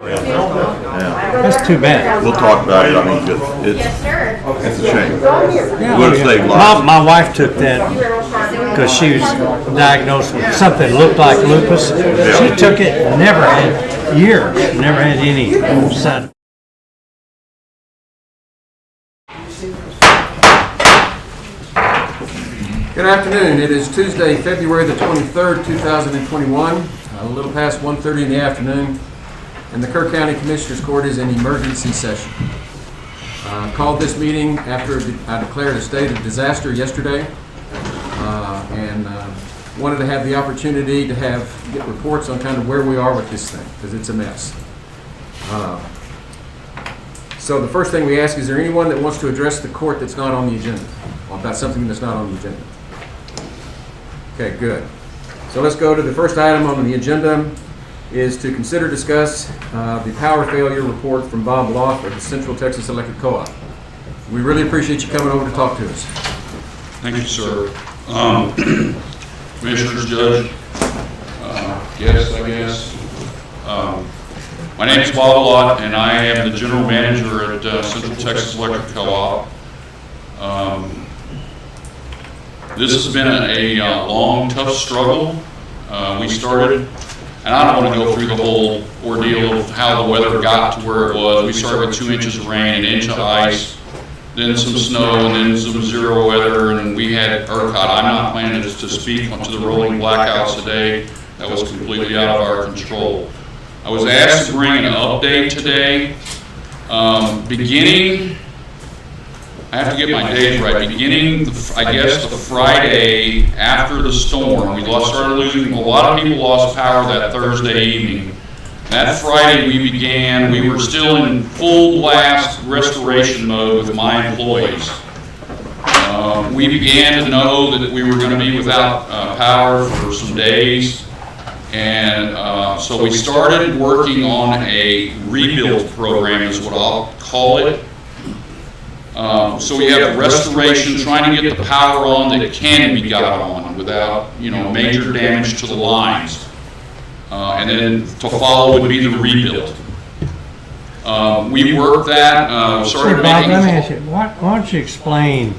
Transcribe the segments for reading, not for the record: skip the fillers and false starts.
Yeah. That's too bad. We'll talk about it. I mean, it's a shame. We'll stay live. My wife took that because she was diagnosed with something that looked like lupus. She took it and never had any side. Good afternoon. It is Tuesday, February the 23rd, 2021, a little past 1:30 in the afternoon, and the Kerr County Commissioners Court is in emergency session. Called this meeting after I declared a state of disaster yesterday, and wanted to have the opportunity to get reports on kind of where we are with this thing, because it's a mess. So the first thing we ask, is there anyone that wants to address the court that's not on the agenda, or about something that's not on the agenda? Okay, good. So let's go to the first item on the agenda is to consider discuss the power failure report from Bob Loft of the Central Texas Electric Co-op. We really appreciate you coming over to talk to us. Thank you, sir. Commissioners, Judge, guests, I guess. My name is Bob Loft, and I am the General Manager at Central Texas Electric Co-op. This has been a long, tough struggle. We started, and I don't want to go through the whole ordeal of how the weather got to where it was. We started with 2 inches of rain, an inch of ice, then some snow, and then some zero weather, and we had ERCOT. I'm not planning to speak to the rolling blackouts today. That was completely out of our control. I was asked to bring an update today, beginning, I have to get my days right, beginning, I guess, the Friday after the storm. We started losing, a lot of people lost power that Thursday evening. That Friday we were still in full blast restoration mode with my employees. We began to know that we were going to be without power for some days. And so we started working on a rebuild program is what I'll call it. So we have restoration, trying to get the power on that can be got on without, major damage to the lines. And then to follow would be the rebuild. We worked that, started Bob, making... let me ask you, why don't you explain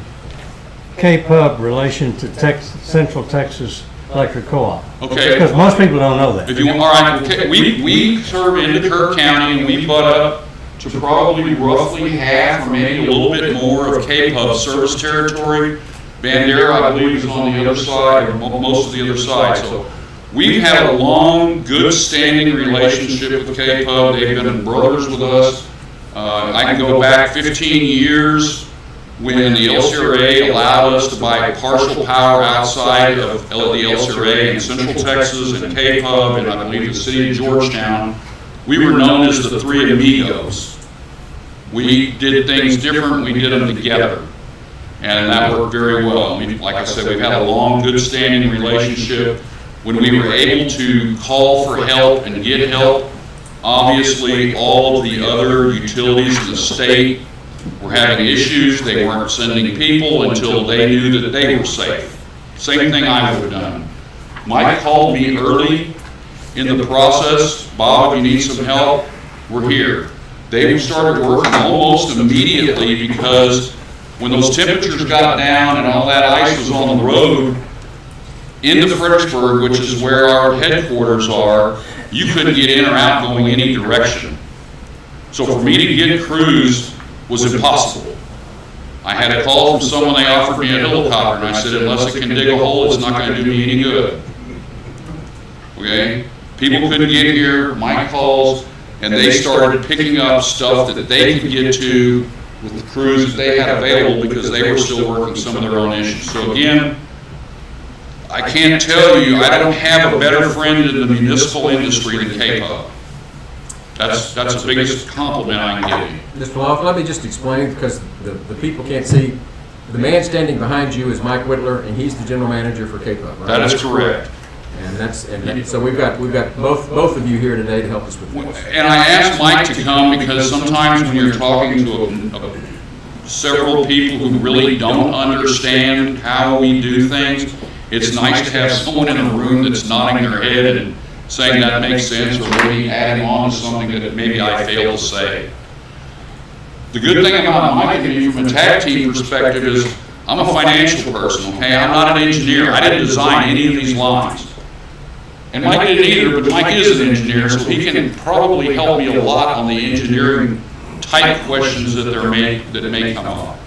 KPUB relation to Central Texas Electric Co-op? Okay. Because most people don't know that. If you want, all right, okay, we serve into Kerr County, and we butt up to probably roughly half or maybe a little bit more of KPUB service territory. Bandera, I believe, is on the other side, or most of the other side. So we've had a long, good standing relationship with KPUB. They've been brothers with us. I can go back 15 years when the LCRA allowed us to buy partial power outside of the LCRA in Central Texas and KPUB and I believe the city of Georgetown. We were known as the Three Amigos. We did things different, we did them together. And that worked very well. Like I said, we've had a long, good standing relationship. When we were able to call for help and get help, obviously all of the other utilities in the state were having issues. They weren't sending people until they knew that they were safe. Same thing I would have done. Mike called me early in the process. Bob, if you need some help, we're here. They started working almost immediately because when those temperatures got down and all that ice was on the road into Fredericksburg, which is where our headquarters are, you couldn't get in or out going any direction. So for me to get crews was impossible. I had a call from someone, they offered me a helicopter, and I said, unless it can dig a hole, it's not going to do me any good. Okay? People couldn't get here, my calls, and they started picking up stuff that they could get to with the crews that they had available because they were still working some of their own issues. So again, I can't tell you, I don't have a better friend in the municipal industry than KPUB. That's the biggest compliment I can give you. Mr. Loft, let me just explain, because the people can't see. The man standing behind you is Mike Whittler, and he's the general manager for KPUB, right? That is correct. And so we've got both of you here today to help us with this. And I asked Mike to come because sometimes when you're talking to several people who really don't understand how we do things, it's nice to have someone in a room that's nodding their head and saying that makes sense, or maybe adding on to something that maybe I failed to say. The good thing about my committee from a tag team perspective is I'm a financial person, okay? I'm not an engineer. I didn't design any of these lines. And Mike didn't either, but Mike is an engineer, so he can probably help me a lot on the engineering type questions that may come up.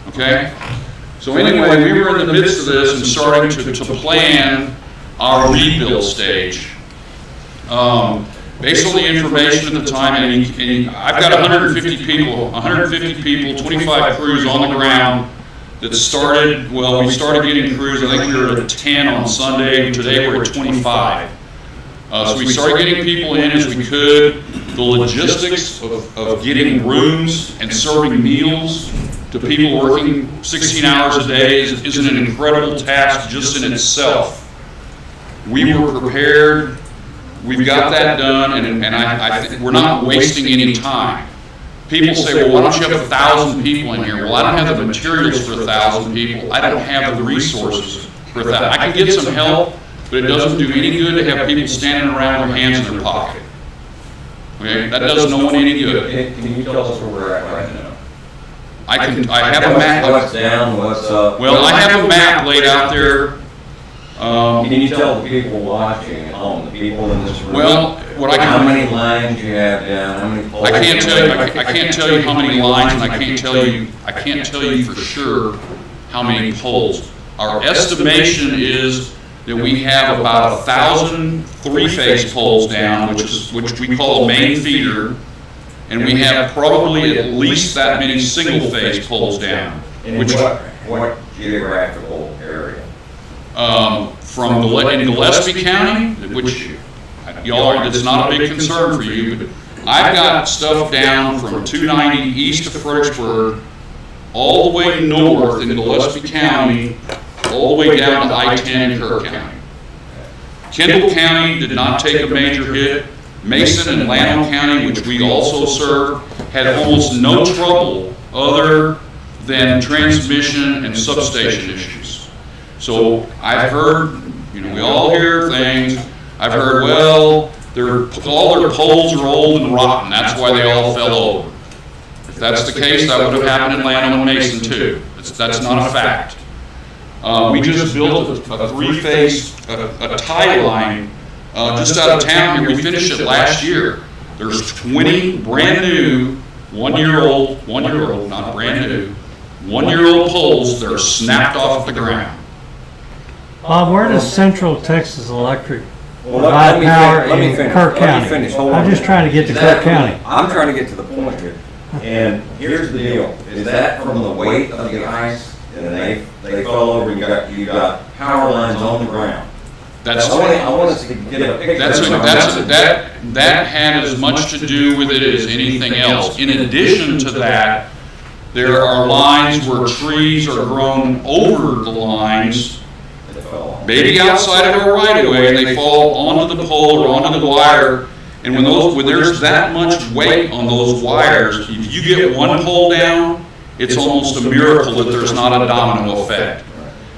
Okay? So anyway, we were in the midst of this and starting to plan our rebuild stage. Based on the information at the time, and I've got 150 people, 25 crews on the ground that started, well, we started getting crews, I think we were at 10 on Sunday, today we're at 25. So we started getting people in as we could. The logistics of getting rooms and serving meals to people working 16 hours a day is an incredible task just in itself. We were prepared, we've got that done, and I think we're not wasting any time. People say, well, why don't you have 1,000 people in here? Well, I don't have the materials for 1,000 people. I don't have the resources for that. I can get some help, but it doesn't do any good to have people standing around with hands in their pocket. Okay, that does no one any good. Can you tell us where we're at right now? I have a map. What's down, what's up? Well, I have a map laid out there. Can you tell the people watching at home, the people in this room? Well, how many lines you have down? How many poles? I can't tell you. I can't tell you how many lines, and I can't tell you for sure how many poles. Our estimation is that we have about 1,000 three-phase poles down, which we call a main feeder, and we have probably at least that many single-phase poles down. In what geographical area? From in Gillespie County, which that's not a big concern for you, but I've got stuff down from 290 east of Fredericksburg, all the way north in Gillespie County, all the way down to I-10 in Kerr County. Kendall County did not take a major hit. Mason and Llano County, which we also serve, had almost no trouble other than transmission and substation issues. So I've heard, we all hear things. I've heard, well, all their poles are old and rotten. That's why they all fell over. If that's the case, that would have happened in Llano and Mason too. That's not a fact. We just built a three-phase a tie line just out of town here. We finished it last year. There's 20 brand new, 1 year old, not brand new, 1 year old poles that are snapped off the ground. Bob, where does Central Texas Electric Well, provide power let me in finish. Kerr Let me County? finish. Hold on. I'm just trying to get to Kerr County. I'm trying to get to the point here. And here's the deal. Is that from the weight of the ice? And they fall over and you got power lines on the ground. I want us to get a picture. That had as much to do with it as anything else. In addition to that, there are lines where trees are grown over the lines, maybe outside of a right of way, and they fall onto the pole or onto the wire. And when there's that much weight on those wires, if you get one pole down, it's almost a miracle that there's not a domino effect.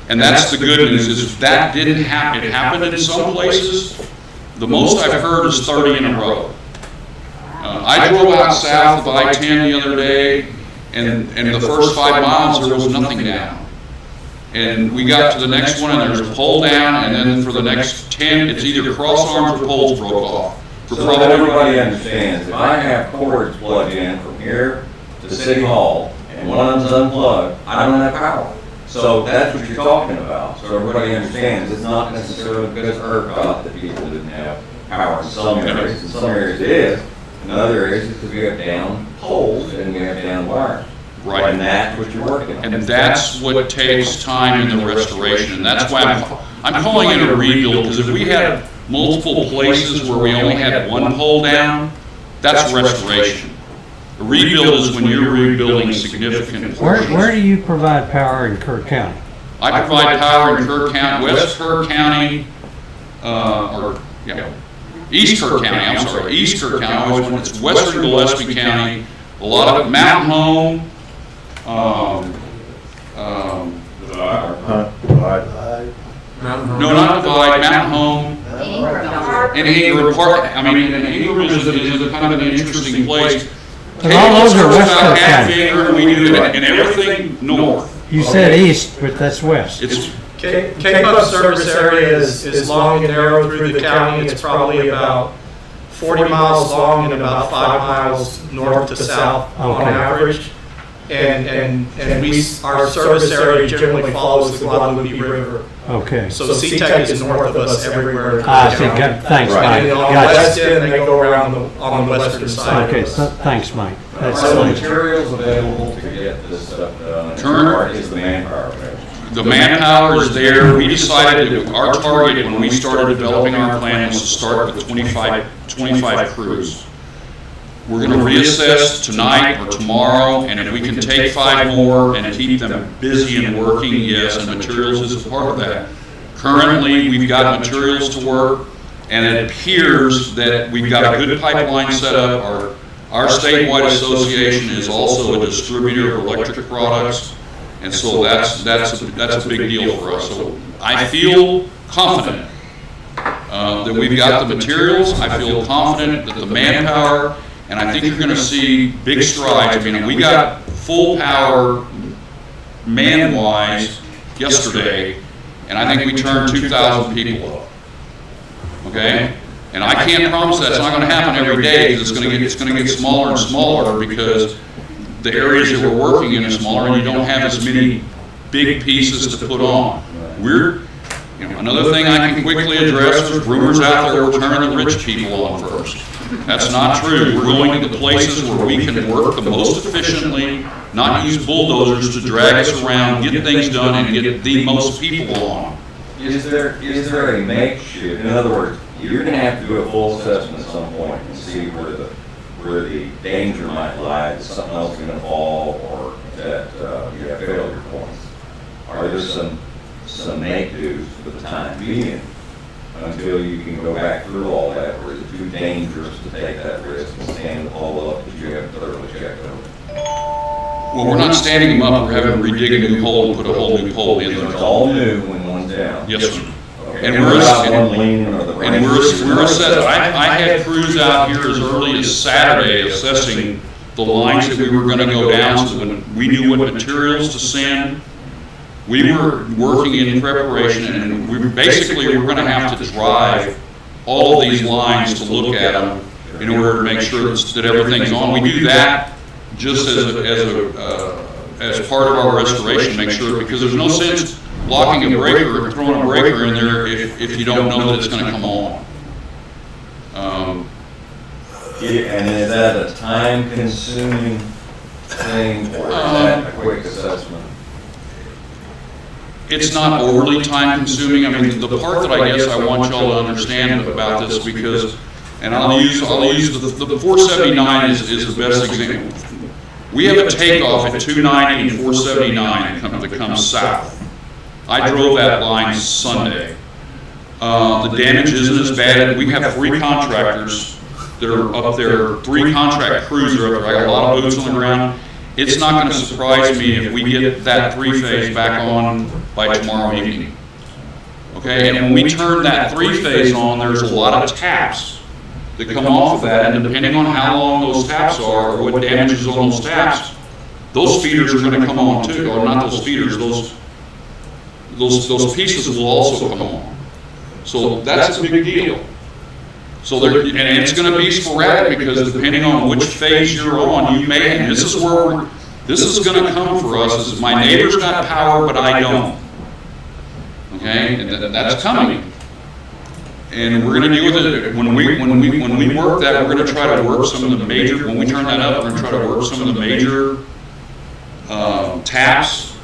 And that's the good news, is that didn't happen. It happened in some places. The most I've heard is 30 in a row. I drove out south of I-10 the other day, and the first 5 miles there was nothing down. And we got to the next one, and there's a pole down, and then for the next 10, it's either cross arms or poles broke off. So that everybody understands, if I have cords plugged in from here to City Hall, and one of them's unplugged, I don't have power. So that's what you're talking about. So everybody understands, it's not necessarily because ERCOT that people didn't have power in some areas. In some areas it is. In other areas it's because we have down poles and we have down wires. Right. And that's what you're working on. And that's what takes time in the restoration. And that's why I'm calling it a rebuild, because if we had multiple places where we only had one pole down, that's restoration. A rebuild is when you're rebuilding significant portions. Where do you provide power in Kerr County? I provide power in Kerr County, West Kerr County, East Kerr County, East Kerr County. It's Western Gillespie County, a lot of Mountain Home, Mountain Home. no, not Divide, Mountain Home, And Ingram Park, I mean, and Ingram is a kind of an interesting place. But all those are West Cook half County. acre, we do it, and everything north. You said east, but that's west. It's, K-Pub service area is long and narrow through the county. It's probably about 40 miles long and about 5 miles north to south on average. And our service area generally follows the Guadalupe River. Okay. So SeaTech is north of us everywhere. I see. Thanks, Mike. And on the Gotcha. west end, they go around on the western side. Okay, thanks, Mike. That's Are the fine. materials available to get this stuff done? Turner? Or is the manpower available? the manpower is there. We decided that our target when we started developing our plan was to start with 25 crews. We're going to reassess tonight or tomorrow, and if we can take 5 more and keep them busy and working, yes, and materials is a part of that. Currently, we've got materials to work, and it appears that we've got a good pipeline set up. Our statewide association is also a distributor of electric products, and so that's a big deal for us. So I feel confident that we've got the materials. I feel confident that the manpower. And I think you're going to see big strides. I mean, we got full power man-wise yesterday, and I think we turned 2,000 people up. Okay? And I can't promise that's not going to happen every day, because it's going to get smaller and smaller, because the areas that we're working in are smaller, and you don't have as many big pieces to put on. Another thing I can quickly address, there's rumors out there we're turning the rich people on first. That's not true. We're going to the places where we can work the most efficiently, not use bulldozers to drag us around, get things done, and get the most people on. Is there a makeshift? In other words, you're going to have to do a full assessment at some point and see where the danger might lie, that something else is going to fall, or that you have failure points. Are there some make-dos for the time being until you can go back through all that, or is it too dangerous to take that risk and stand all up that you haven't thoroughly checked over? Well, we're not standing them up. We're having to redig a new hole and put a whole new pole in So it's there. all new when one's down? Yes, sir. Okay. And what about one leaning or the And we're assessing. I had crews out here as early as Saturday assessing the lines that we were going to go down, so when we knew what materials to send. We were working in preparation, and we were going to have to drive all of these lines to look at them in order to make sure that everything's on. We do that just as part of our restoration, make sure, because there's no sense blocking a breaker and throwing a breaker in there if you don't know that it's going to come on. And is that a time-consuming thing, or is that a quick assessment? It's not overly time consuming. I mean, the part that I guess I want y'all to understand about this, because, and I'll use the 479 is the best example. We have a takeoff at 290 and 479 that comes south. I drove that line Sunday. The damage isn't as bad. We have 3 contractors that are up there, 3 contract crews are up there. I got a lot of boots on the ground. It's not going to surprise me if we get that 3-phase back on by tomorrow evening. Okay, and when we turn that 3-phase on, there's a lot of taps that come off of that, and depending on how long those taps are or what damage is on those taps, those feeders are going to come on too, or not those feeders, those pieces will also come on. So that's a big deal. So and it's going to be sporadic, because depending on which phase you're on, you may, and this is going to come for us, is my neighbor's got power, but I don't. Okay, and that's coming. And we're going to deal with it, when we work that, we're going to try to work some of the major, when we turn that up, we're going to try to work some of the major taps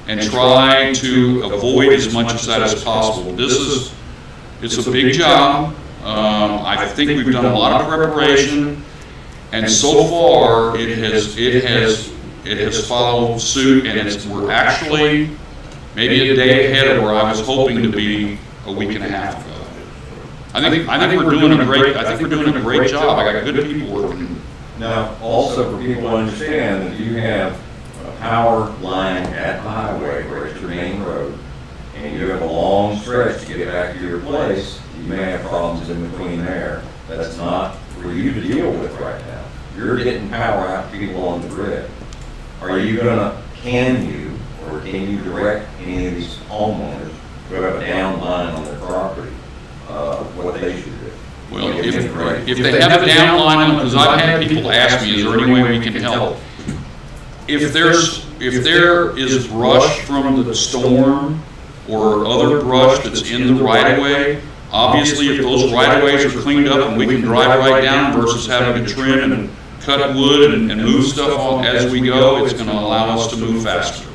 and try to avoid as much of that as possible. It's a big job. I think we've done a lot of preparation, and so far it has followed suit, and we're actually maybe a day ahead of where I was hoping to be a week and a half ago. I think we're doing a great job. I got good people working. Now, also for people to understand that you have a power line at the highway where it's your main road, and you have a long stretch to get back to your place. You may have problems in between there. That's not for you to deal with right now. You're getting power out to people on the grid. Are you can you direct any of these homeowners who have a down line on their property, what they should do? Well, if they have a down line on it, because I've had people ask me, is there any way we can help? If there is brush from the storm or other brush that's in the right of way, obviously if those right of ways are cleaned up and we can drive right down versus having to trim and cut wood and move stuff on as we go, it's going to allow us to move faster.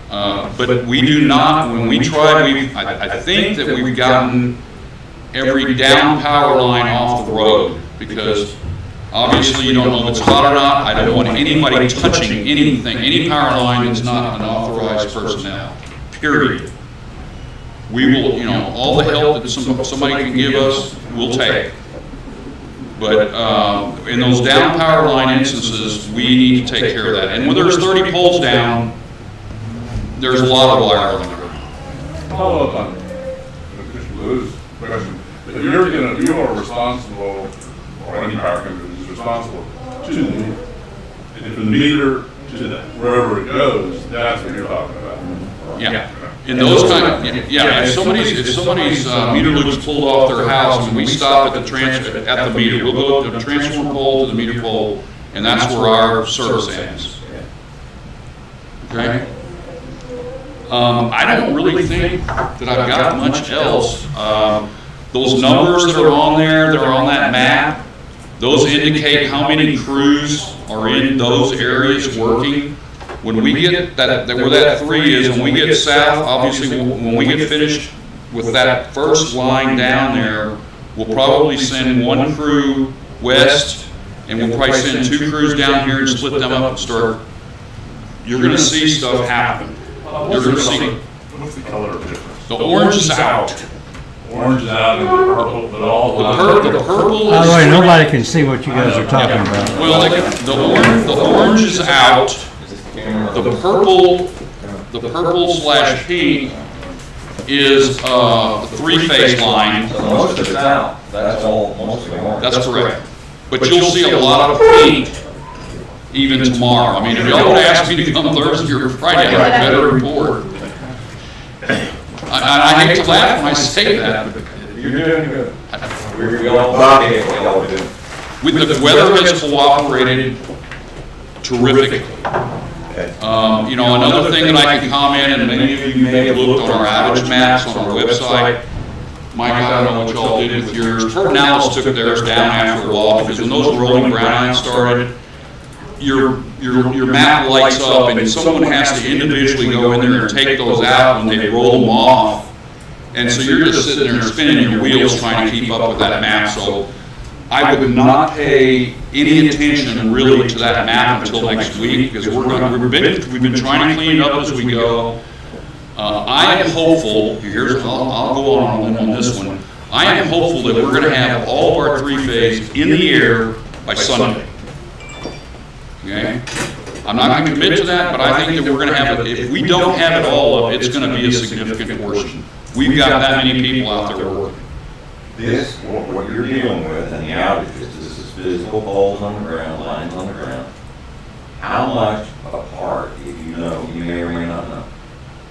But we do not, when we try, I think that we've gotten every down power line off the road, because obviously you don't know if it's hot or not. I don't want anybody touching anything, any power line that's not an authorized personnel, period. We will, all the help that somebody can give us, we'll take. But in those down power line instances, we need to take care of that. And when there's 30 poles down, there's a lot of wire on there. Follow up on Mr. Lou's question. If you are responsible, or any power company is responsible to the meter. And from the meter to wherever it goes, that's what you're talking about. Yeah. In those if somebody's meter loop's pulled off their house and we stop at the meter, we'll go to the transformer pole to the meter pole, and that's where our service ends. Okay. I don't really think that I've got much else. Those numbers that are on there, that are on that map, those indicate how many crews are in those areas working. When we get where that 3 is, when we get south, obviously when we get finished with that first line down there, we'll probably send 1 crew west, and we'll probably send 2 crews down here and split them up and start. You're going to see stuff happen. You're going to see. What's the color difference? The orange is out. Orange is out and the purple, but all The purple By is. the way, nobody can see what you guys are talking about. Well, the orange is out. The purple/pink is the 3-phase line. So most of it's out. That's all, most of it orange. That's correct. But you'll see a lot of pink even tomorrow. I mean, if y'all would ask me to come Thursday or Friday, I'd better report. I hate to laugh when I say that, but You're doing good. We're going to the weather has cooperated terrifically. Another thing that I can comment, and many of you may have looked on our outage maps on our website. Mike, I don't know what y'all did with yours. Pertinalis took theirs down after a while, because when those rolling brownouts started, your map lights up, and someone has to individually go in there and take those out when they roll them off. And so you're just sitting there spinning your wheels trying to keep up with that map. So I would not pay any attention really to that map until next week, because we've been trying to clean it up as we go. I am hopeful. I'll go on this one. I am hopeful that we're going to have all of our 3-phase in the air by Sunday. Okay? I'm not going to commit to that, but I think that we're going to have it. If we don't have it all up, it's going to be a significant portion. We've got that many people out there working. This, what you're dealing with and the outages, this is physical poles on the ground, lines on the ground. How much apart, if you know, you may or may not know,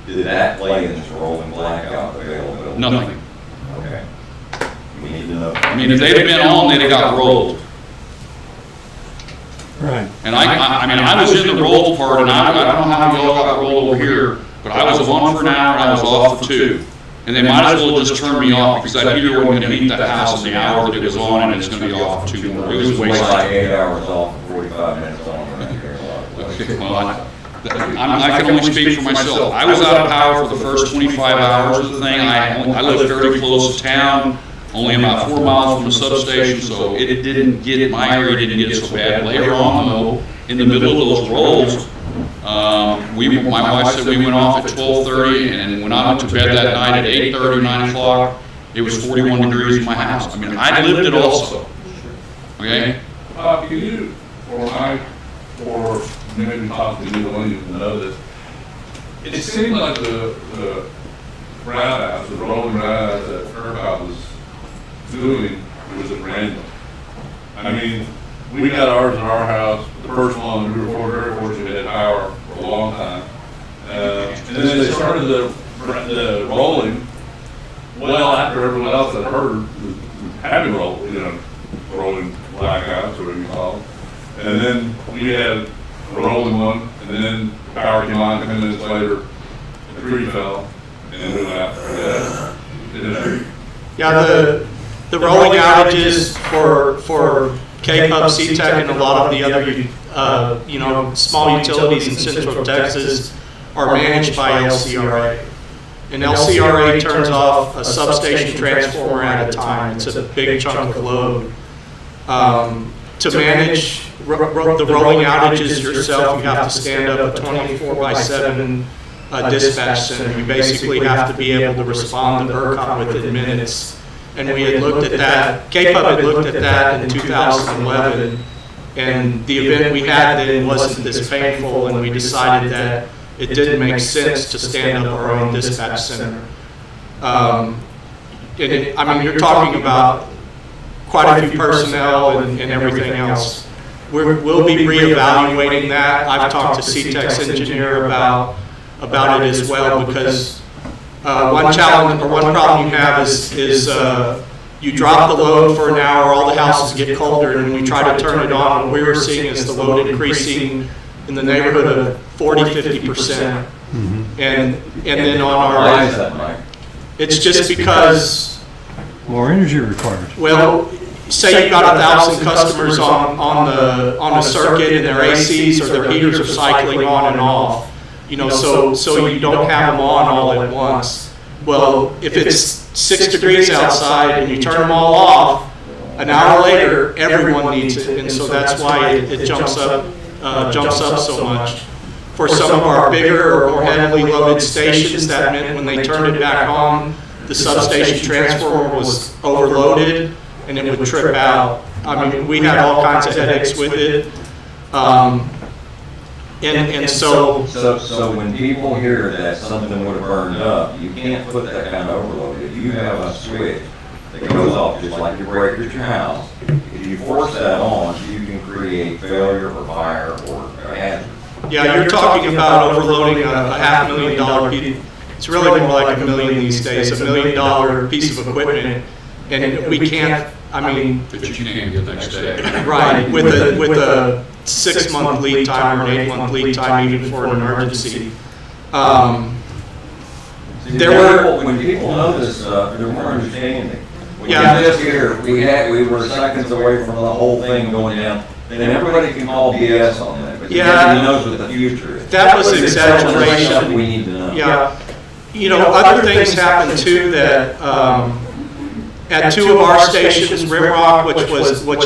did that play in this rolling blackout availability? Nothing. Okay. We need to know. I mean, if they'd have been on, they'd have got rolled. Right. And I was in the roll part, and I don't know how y'all got rolled over here, but I was on for an hour and I was off for 2. And they might as well just turn me off, because that heater wasn't going to meet that house in the hour that it was on, and it's going to be off for 2 more. It was It's wasted. like 8 hours off and 45 minutes on. Okay, well, I can only speak for myself. I was out of power for the first 25 hours of the thing. I live fairly close to town, only about 4 miles from the substation, so it didn't get, my area didn't get so bad. Later on, though, in the middle of those rolls, my wife said we went off at 12:30, and when I went to bed that night at 8:30, 9 o'clock, it was 41 degrees in my house. I mean, I lived it also. Okay? Can you, or maybe possibly you, one you know this, it seemed like the roundhouse, the rolling roundhouse that ERCOT was doing, it was at random. I mean, we got ours at our house, the first one, we were very fortunate, we had power for a long time. And then they started the rolling well after everyone else had heard was having rolling blackouts, or whatever you call them. And then we had a rolling one, and then power came on 10 minutes later, the tree fell, and we went out there. Yeah, the rolling outages for K-Pub, C-Tech, and a lot of the other, small utilities in Central Texas are managed by LCRA. And LCRA turns off a substation transformer at a time. It's a big chunk of load. To manage the rolling outages yourself, you have to stand up a 24/7 dispatch center. You basically have to be able to respond to ERCOT within minutes. And we had looked at that, K-Pub had looked at that in 2011, and the event we had then wasn't this painful, and we decided that it didn't make sense to stand up our own dispatch center. You're talking about quite a few personnel and everything else. We'll be reevaluating that. I've talked to C-Tech's engineer about it as well, because one challenge or one problem you have is you drop the load for an hour, all the houses get colder, and when we try to turn it on, what we were seeing is the load increasing in the neighborhood of 40–50%. And then on Why is our, that, Mike? it's just because, More energy required. well, say you've got 1,000 customers on the circuit, and their ACs or their heaters are cycling on and off. So you don't have them on all at once. Well, if it's 6 degrees outside and you turn them all off, an hour later, everyone needs it, and so that's why it jumps up so much. For some of our bigger or more heavily loaded stations, that meant when they turned it back on, the substation transformer was overloaded and it would trip out. I mean, we had all kinds of headaches with it. So when people hear that something would have burned up, you can't put that kind of overload. If you have a switch that goes off just like your breaker at your house, if you force that on, you can create failure or fire or a hazard. Yeah, you're talking about overloading a $500,000 piece. It's really more like $1 million these days, $1 million piece of equipment, and we can't. I mean, That you can't get next day. right, with a 6-month lead time or an 8-month lead time even for an emergency. When people know this stuff, they're more understanding. When Yeah. you just hear, we were seconds away from the whole thing going down, then everybody can call BS on that. But Yeah. nobody knows what the future is. That was That's stuff exaggeration. we need to know. Yeah, other things happen too that, at 2 of our stations, Rimrock, which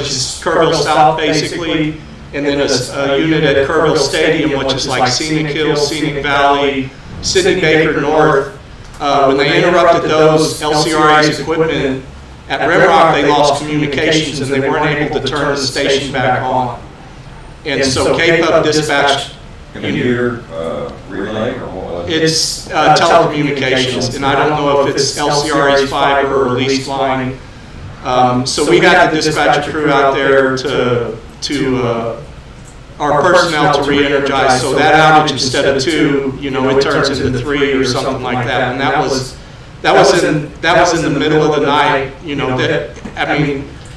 is Kerrville South basically, and then a unit at Kerrville Stadium, which is like Scenic Hills, Scenic Valley, Sidney Baker North. When they interrupted those LCRA's equipment at Rimrock, they lost communications and they weren't able to turn the station back on. And so K-Pub dispatched. Computer relay or what was it? It's telecommunications, and I don't know if it's LCRA's fiber or leased line. So we had the dispatcher crew out there to our personnel to re-energize. So that outage, instead of 2, it turns into 3 or something like that. And that was in the middle of the night.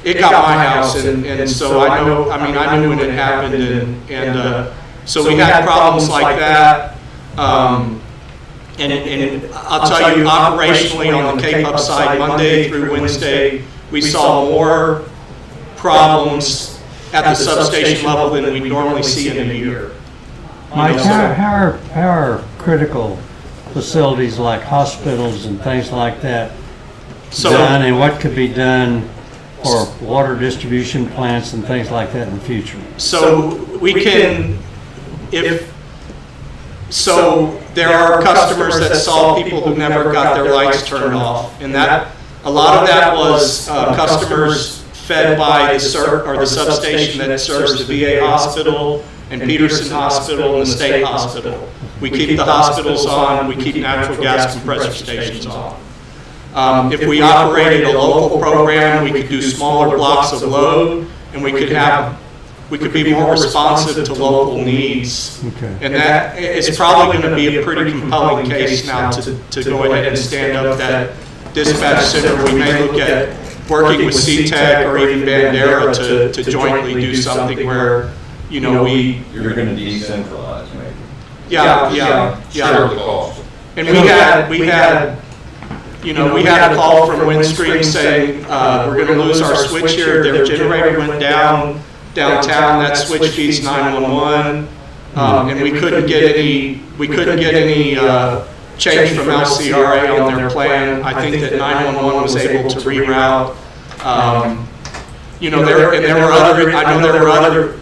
It got my house, and so I knew when it happened, and so we had problems like that. And I'll tell you, operationally on the K-Pub side, Monday through Wednesday, we saw more problems at the substation level than we normally see in a year. Mike, how are critical facilities like hospitals and things like that done, and what could be done for water distribution plants and things like that in the future? So we can, there are customers that saw people who never got their lights turned off, and that a lot of that was customers fed by the substation that serves the VA hospital and Peterson Hospital and the state hospital. We keep the hospitals on, we keep natural gas compressor stations on. If we operated a local program, we could do smaller blocks of load, and we could be more responsive to local needs. Okay. And that is probably going to be a pretty compelling case now to go ahead and stand up that dispatch center. We may look at working with CTEC or even Bandera to jointly do something where, you know, You're gonna decentralize maybe. Share the cost. And we had a call from Windstream saying, we're gonna lose our switch here. Their generator went downtown, that switch feeds 911. And we couldn't get any change from LCRA on their plan. I think that 911 was able to reroute. You know, there were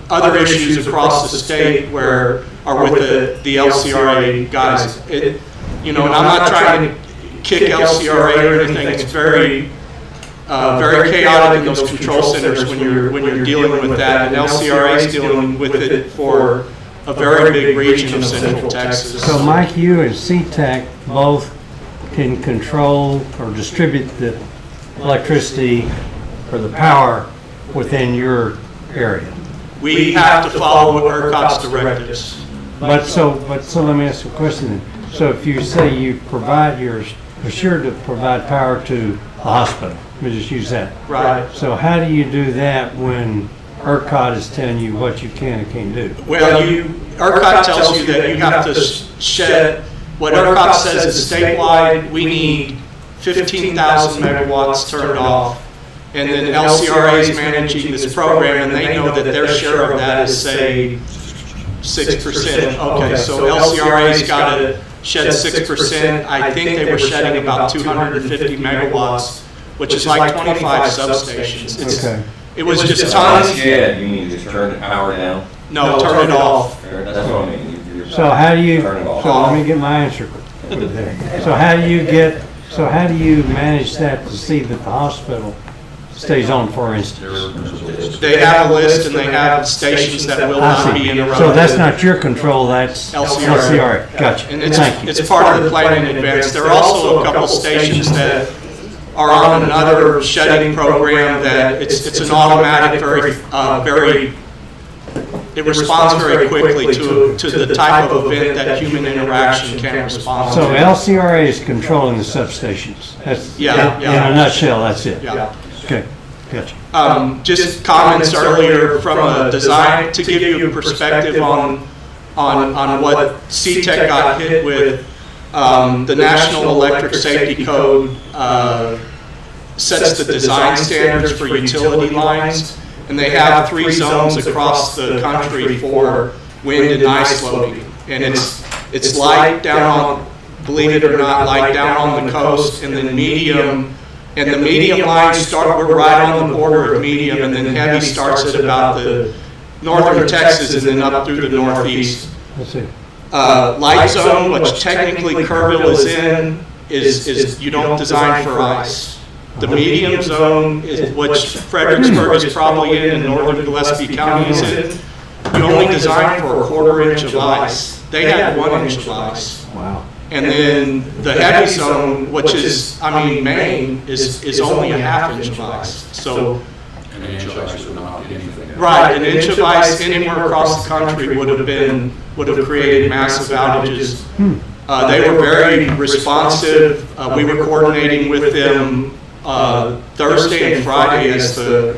other issues across the state where are with the LCRA guys. You know, and I'm not trying to kick LCRA or anything. It's very chaotic in those control centers when you're dealing with that. And LCRA is dealing with it for a very big region of Central Texas. So Mike, you and CTEC both can control or distribute the electricity or the power within your area. We have to follow ERCOT's directives. But so let me ask you a question then. So if you say you're assured to provide power to the hospital, let me just use that. Right. So how do you do that when ERCOT is telling you what you can and can't do? Well, ERCOT tells you that you have to shed, what ERCOT says is statewide, we need 15,000 megawatts turned off. And then LCRA is managing this program, and they know that their share of that is, say, 6%. Okay, so LCRA's got to shed 6%. I think they were shedding about 250 megawatts, which is like 25 substations. Okay. It was just Not tons. shed, you mean just turn the power down? No, turn it off. That's what I mean. So how do you, Turn it off. so let me get my answer there. So how do you manage that to see that the hospital stays on, for instance? They have a list and they have stations that will I not see. be interrupted. So that's not your control, that's LCRA. LCRA. Gotcha. And Thank you. it's part of the plan in advance. There are also a couple stations that are on another shedding program that it's an automatic, it responds very quickly to the type of event that human interaction can respond So to. LCRA is controlling the substations. That's, Yeah, in yeah. a nutshell, that's it. Yeah. Okay, gotcha. Just comments earlier from a design, to give you a perspective on what CTEC got hit with. The National Electric Safety Code sets the design standards for utility lines, and they have 3 zones across the country for wind and ice loading. And it's light down on, believe it or not, light down on the coast, and then medium. And the medium lines we're right on the border of medium, and then heavy starts at about the northern Texas and then up through the northeast. That's it. Light zone, which technically Kerrville is in, is you don't design for ice. The medium zone, which Fredericksburg is probably in and northern Gillespie County is in, you only design for a 1/4 inch of ice. They had 1 inch of ice. Wow. And then the heavy zone, which is, Maine, is only a 1/2 inch of ice. So, An inch of ice would not be anything. right, an inch of ice anywhere across the country would have created massive outages. They were very responsive. We were coordinating with them Thursday and Friday as the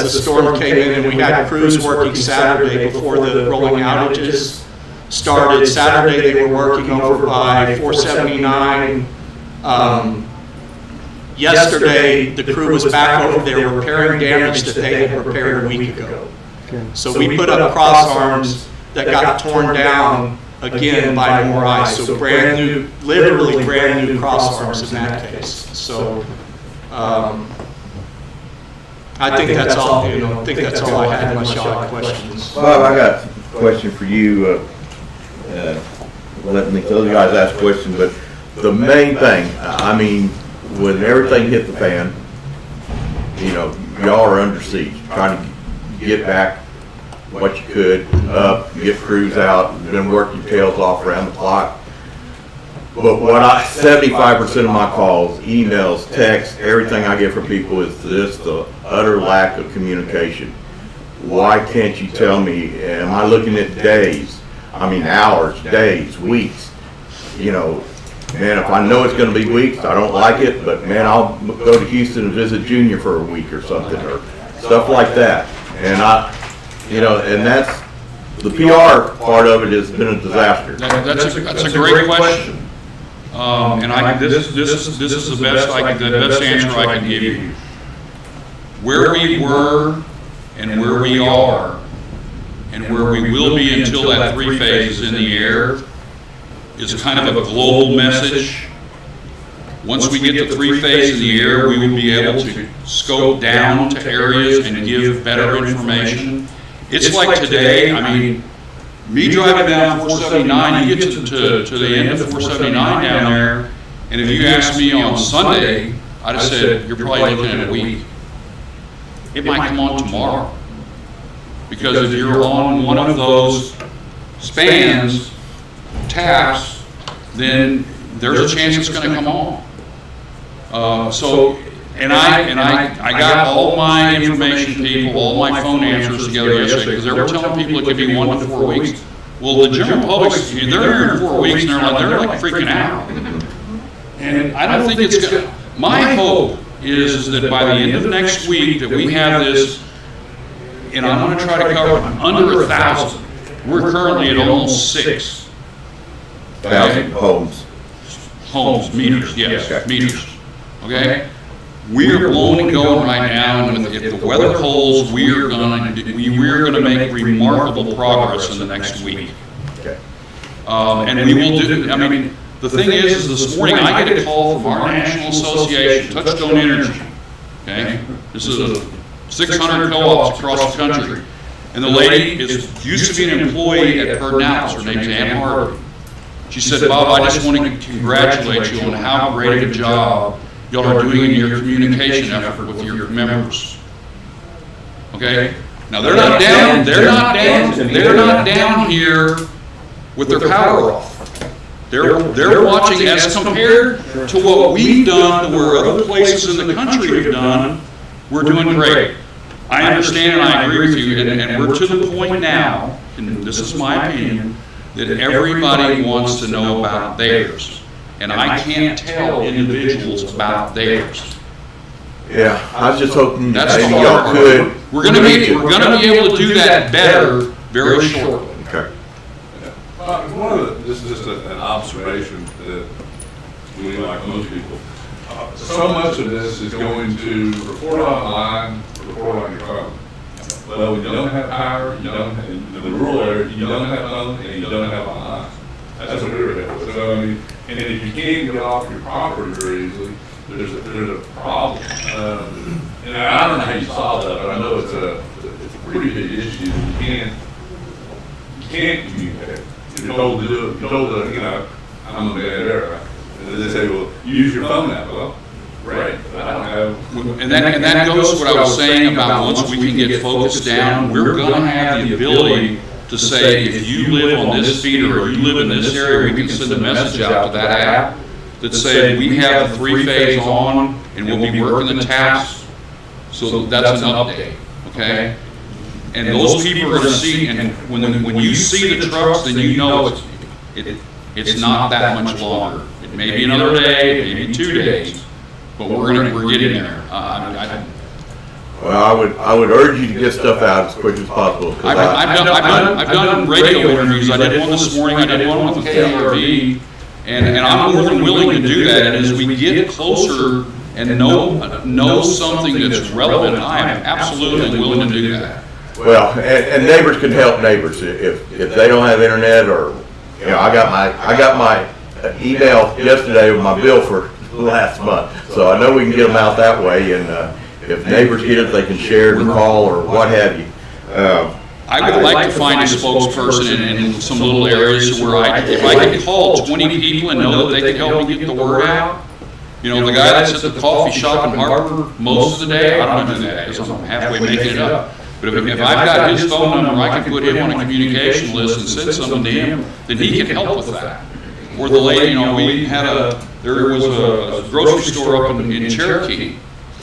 storm came in, and we had crews working Saturday before the rolling outages started. Saturday they were working over by 479. Yesterday the crew was back over there repairing damage that they had repaired a week ago. Okay. So we put up cross arms that got torn down again by more ice. So brand new, literally brand new cross arms in that case. So I think that's all. I think that's all I had unless y'all have questions. Bob, I got a question for you. Let me tell you guys ask questions, but the main thing, when everything hit the fan, y'all are under siege, trying to get back what you could, get crews out, been working your tails off around the clock. But 75% of my calls, emails, texts, everything I get from people is just the utter lack of communication. Why can't you tell me, am I looking at days? I mean hours, days, weeks? You know, man, if I know it's gonna be weeks, I don't like it, but man, I'll go to Houston and visit Junior for a week or something, or stuff like that. And and that's, the PR part of it has been a disaster. That's a great question. And this is the best answer I can give you. Where we were and where we are and where we will be until that 3 phase is in the air is kind of a global message. Once we get the 3 phase in the air, we will be able to scope down to areas and give better information. It's like today, I mean, me driving down 479, you get to the end of 479 down there, and if you asked me on Sunday, I'd have said, you're probably looking at a week. It might come on tomorrow. Because if you're on one of those spans, taps, then there's a chance it's going to come on. I got all my information people, all my phone answers together yesterday because they were telling people it could be 1 to 4 weeks. Well, the general public, they're here in 4 weeks and they're like freaking out. And I don't think it's good. My hope is that by the end of next week that we have this, and I'm going to try to cover under 1,000. We're currently at almost 6,000 homes. Homes, meters, yes, meters. Okay? We are blowing and going right now, and if the weather holds, we're going to make remarkable progress in the next week. Okay. And we will do. I mean, the thing is this morning I get a call from our national association, Touchstone Energy. Okay, this is 600 co-ops across the country, and the lady used to be an employee at Kerr. Her name's Ann Harvey. She said, "Bob, I just want to congratulate you on how great a job y'all are doing in your communication effort with your members." Okay? Now they're not down here with their power off. They're watching as compared to what we've done, to where other places in the country have done. We're doing great. I understand and I agree with you, and we're to the point now, and this is my opinion, that everybody wants to know about theirs. And I can't tell individuals about theirs. Yeah, I was just hoping That's maybe the y'all hard could. We're gonna be able to do that better very shortly. Okay. This is just an observation that we, like most people, so much of this is going to report online, report on your phone. Well, when you don't have power, you don't have, in the rural area, you don't have phone and you don't have online. That's what we're at. So, I mean, and if you can't get off your property very easily, there's a problem. And I don't know how you solve that, but I know it's a pretty big issue. You can't communicate. You're told to do it. You're told to, I'm a bad era. And they say, well, use your phone app. Well, right. I don't have. And that goes to what I was saying about once we can get focused down, we're going to have the ability to say, if you live on this feeder or you live in this area, we can send a message out to that app that said we have the 3 phase on and we'll be working the taps. So that's an update, okay? And those people are going to see, and when you see the trucks, then you know it's not that much longer. It may be another day, maybe 2 days, but we're getting there. Well, I would urge you to get stuff out as quick as possible. I've done radio interviews. I did one this morning. I did one with KRV, and I'm more than willing to do that. And as we get closer and know something that's relevant, I am absolutely willing to do that. Well, and neighbors can help neighbors if they don't have internet, or I got my email yesterday with my bill for last month, so I know we can get them out that way. And if neighbors get it, they can share and call or what have you. I would like to find a spokesperson in some little areas where if I could call 20 people and know that they could help me get the word out. The guy that's at the coffee shop in Harbor most of the day, I don't do that because I'm halfway making it up. But if I've got his phone number, I can put him on a communication list and send something to him, then he can help with that. or the lady, we had there was a grocery store up in Cherokee.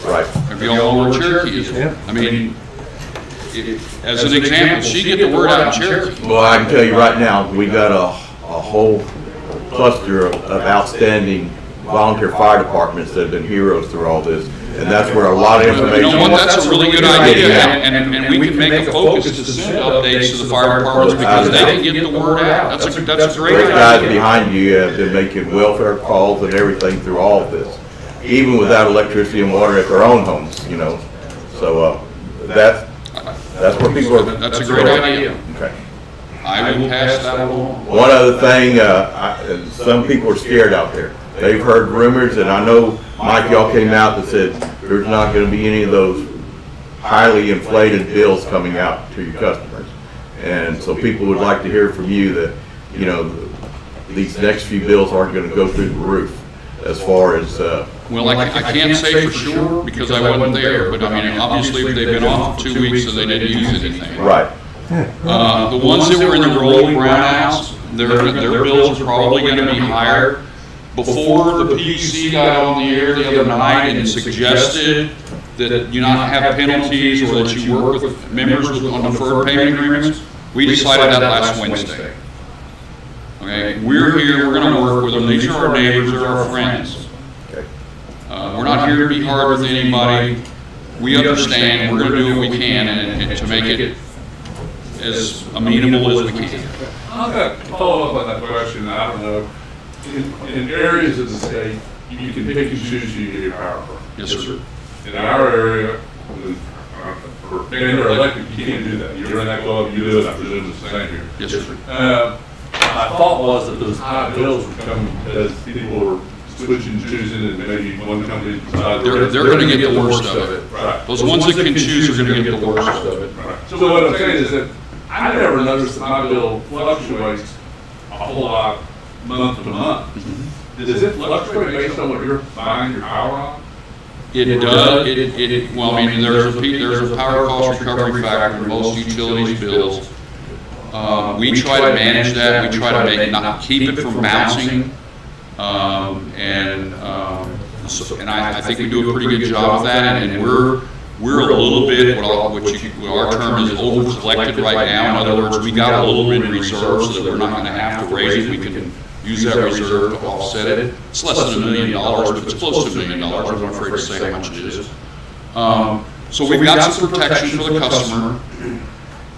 Right. If you all know where Cherokee is. Yep. I mean, as an example, she get the word out in Cherokee. Well, I can tell you right now, we got a whole cluster of outstanding volunteer fire departments that have been heroes through all this. And that's where a lot of You information. know what, that's a really good idea, and we can make a focus to send updates to the fire departments because they can get the word out. That's a great Great guys idea. behind you have been making welfare calls and everything through all of this, even without electricity and water at their own homes, So, that's where people are. That's a great idea. Okay. I will pass that along. One other thing, some people are scared out there. They've heard rumors, and I know, Mike, y'all came out and said there's not gonna be any of those highly inflated bills coming out to your customers. And so people would like to hear from you that, these next few bills aren't gonna go through the roof as far as, Well, I can't say for sure because I wasn't there, but I mean, obviously they've been off for 2 weeks, so they didn't use anything. right. The ones that were in the rolling brownouts, their bills are probably gonna be higher. Before the PUC got on the air the other night and suggested that you not have penalties or that you work with members on deferred payment agreements, we decided that last Wednesday. Okay, we're here, we're gonna work with them, these are our neighbors, they're our friends. We're not here to be hard with anybody, we understand, we're gonna do what we can and to make it as amenable as we can. I've got to follow up on that question. I don't know. In areas of the state, you can pick and choose who you get your power from. Yes, sir. In our area, for being elected, you can't do that. You're in that club, you do it. I presume it's the same here. Yes, sir. My thought was that those high bills were coming because people were switching and choosing, and maybe one company decided They're gonna get the worst of it. Right. Those ones that can choose are gonna get the worst of it. Right. So what I'm saying is that I never noticed that my bill fluctuates a whole lot month to month. Does it fluctuate based on what you're buying your power on? It does, well, I mean, there's a power cost recovery factor in most utilities bills. We try to manage that, we try to make, not keep it from bouncing. And I think we do a pretty good job of that, and we're a little bit, what our term is over collected right now. In other words, we got a little bit in reserve so that we're not gonna have to raise it, we can use that reserve to offset it. It's less than $1 million, but it's close to $1 million, I'm not afraid to say how much it is. So we've got some protection for the customer,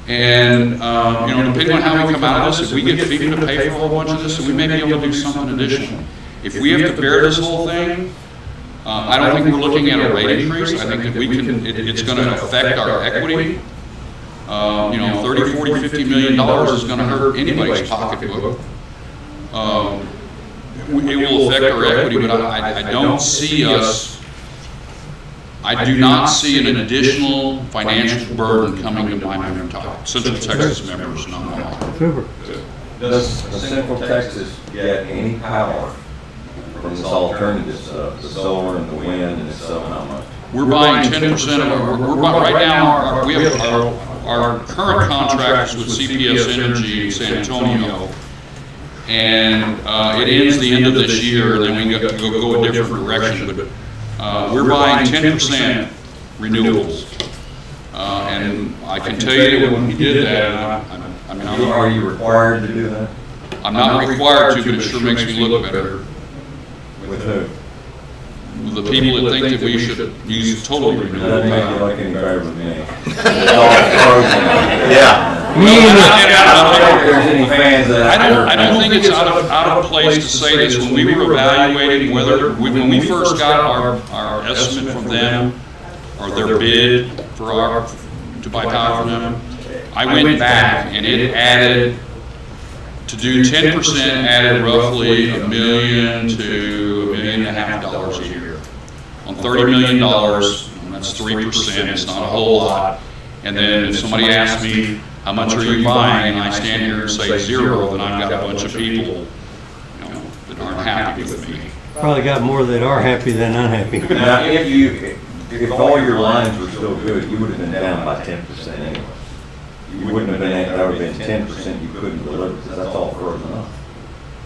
and, depending on how we come out of this, if we get FEMA to pay for a whole bunch of this, we may be able to do something additional. If we have to bear this whole thing, I don't think we're looking at a rate increase. I think that it's gonna affect our equity. 30, 40, $50 million is gonna hurt anybody's pocketbook. It will affect our equity, but I don't see I do not see an additional financial burden coming to my Central Texas members, no. Super. Does Central Texas get any power from this alternative stuff, the solar and the wind and stuff, how much? We're buying 10% of right now, we have our current contracts with CPS Energy in San Antonio, and it ends the end of this year, and then we go a different direction, but we're buying 10% renewables. And I can tell you that when we did that, Are you required to do that? I'm not required to, but it sure makes me look better. With who? With the people that think that we should use totally renewable Doesn't make you power. look any better than me. It's all frozen. Yeah. I don't think there's any fans that. I don't think it's out of place to say this. When we were evaluating when we first got our estimate from them, or their bid to buy power from them, I went back and it added, to do 10% added roughly $1 million to $1.5 million a year. On $30 million, that's 3%, it's not a whole lot. And then if somebody asks me, how much are you buying, and I stand here and say 0, then I've got a bunch of people that aren't happy with me. Probably got more that are happy than unhappy. Now, if all your lines were still good, you would have been down by 10% anyway. You wouldn't have been, that would have been 10% you couldn't deliver, because that's all frozen up.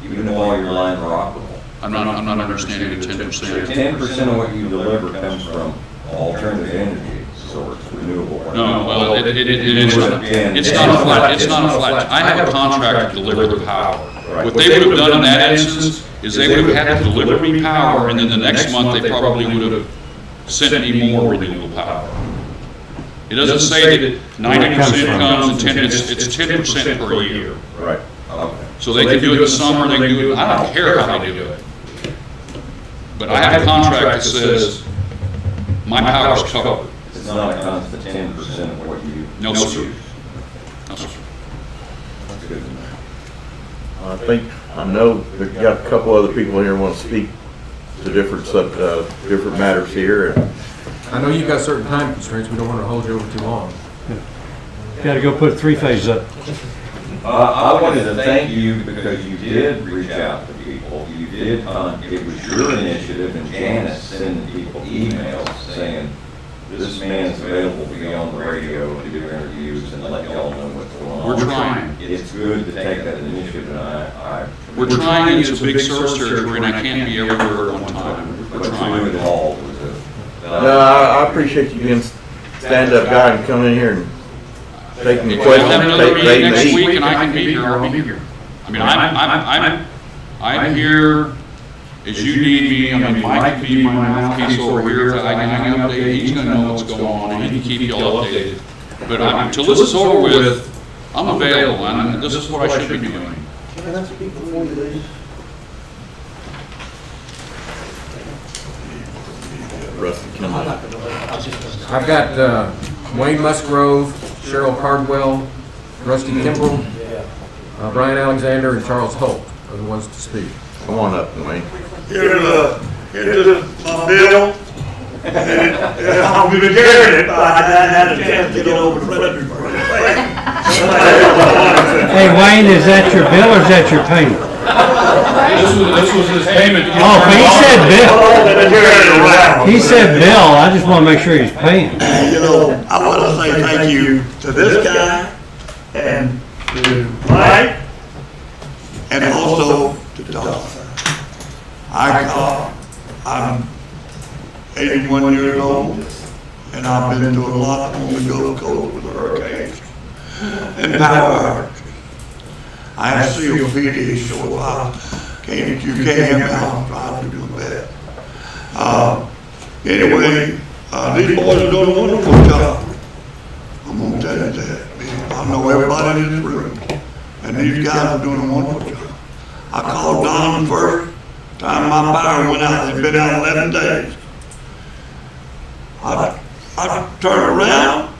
even if all your lines are operable. I'm not understanding the 10%. 10% of what you deliver comes from alternative energy source, renewable. No, well, it's not a flat, I have a contract to deliver the power. Right. What they would have done in that instance is they would have had to deliver me power, and then the next month they probably would have sent me more renewable power. It doesn't say that 90% comes and 10, it's 10% per year. Right, okay. So they can do it in the summer, they can do it, I don't care how they do it. But I have a contract that says my power's covered. It's not a constant 10% of what you. No, sir. No, sir. That's good to know. I know we've got a couple other people here who want to speak to different matters here. I know you've got certain time constraints, we don't want to hold you over too long. Got to go put 3-phase up. I wanted to thank you because you did reach out to people. You did, it was your initiative and Janice sending people emails saying, this man's available to be on the radio and do interviews and let y'all know what's going on. We're trying. It's good to take that initiative, and We're trying, it's a big service territory, and I can't be everywhere at one time. We're but to trying. do it all was No, I appreciate you being stand-up guy and coming in here and taking the If we'll have another questions. meeting next week and I can be here, I'll be here. I mean, I'm here as you need me. I mean, Mike can be my mouthpiece over here. I can update, he's gonna know what's going on, and he can keep you all updated. But until this is over with, I'm available, and this is what I should be doing. Can I speak before you leave? Rusty, come on. I've got Wayne Musgrove, Cheryl Cardwell, Rusty Kimball, Brian Alexander, and Charles Holt are the ones to speak. Come on up, Wayne. Here's my bill. I'll be carrying it, but I hadn't had a chance to get over to Fredericksburg. Hey, Wayne, is that your bill or is that your payment? This was his payment. Oh, but he said bill. He said bill. I just want to make sure he's paying. You know, I want to say thank you to this guy and to Mike and also to Don. I'm 81 years old and I've been to a lot on the Gulf Coast with hurricanes and power outages. I have COPD, so if I can't, you can't help me, I'll try to do my best. Anyway, these boys are doing a wonderful job. I'm gonna tell you that. I know everybody in this room, and these guys are doing a wonderful job. I called Don the first time my power went out. It's been out 11 days. I turned around.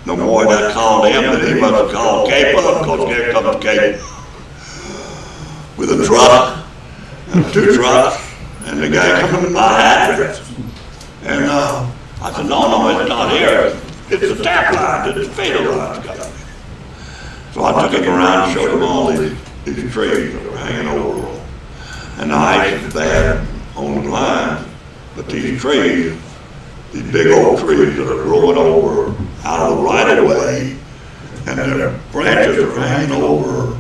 No more than I called him, but he must have called K-Pub, because here comes K-Pub with a truck, and 2 trucks, and the guy coming to my address. And I said, no, it's not here. It's a tap line, it's a fatal line. So I took him around and showed him all these trees that were hanging over. And the ice is bad on the line, but these trees, these big old trees that are growing over out of the right of way, and their branches are hanging over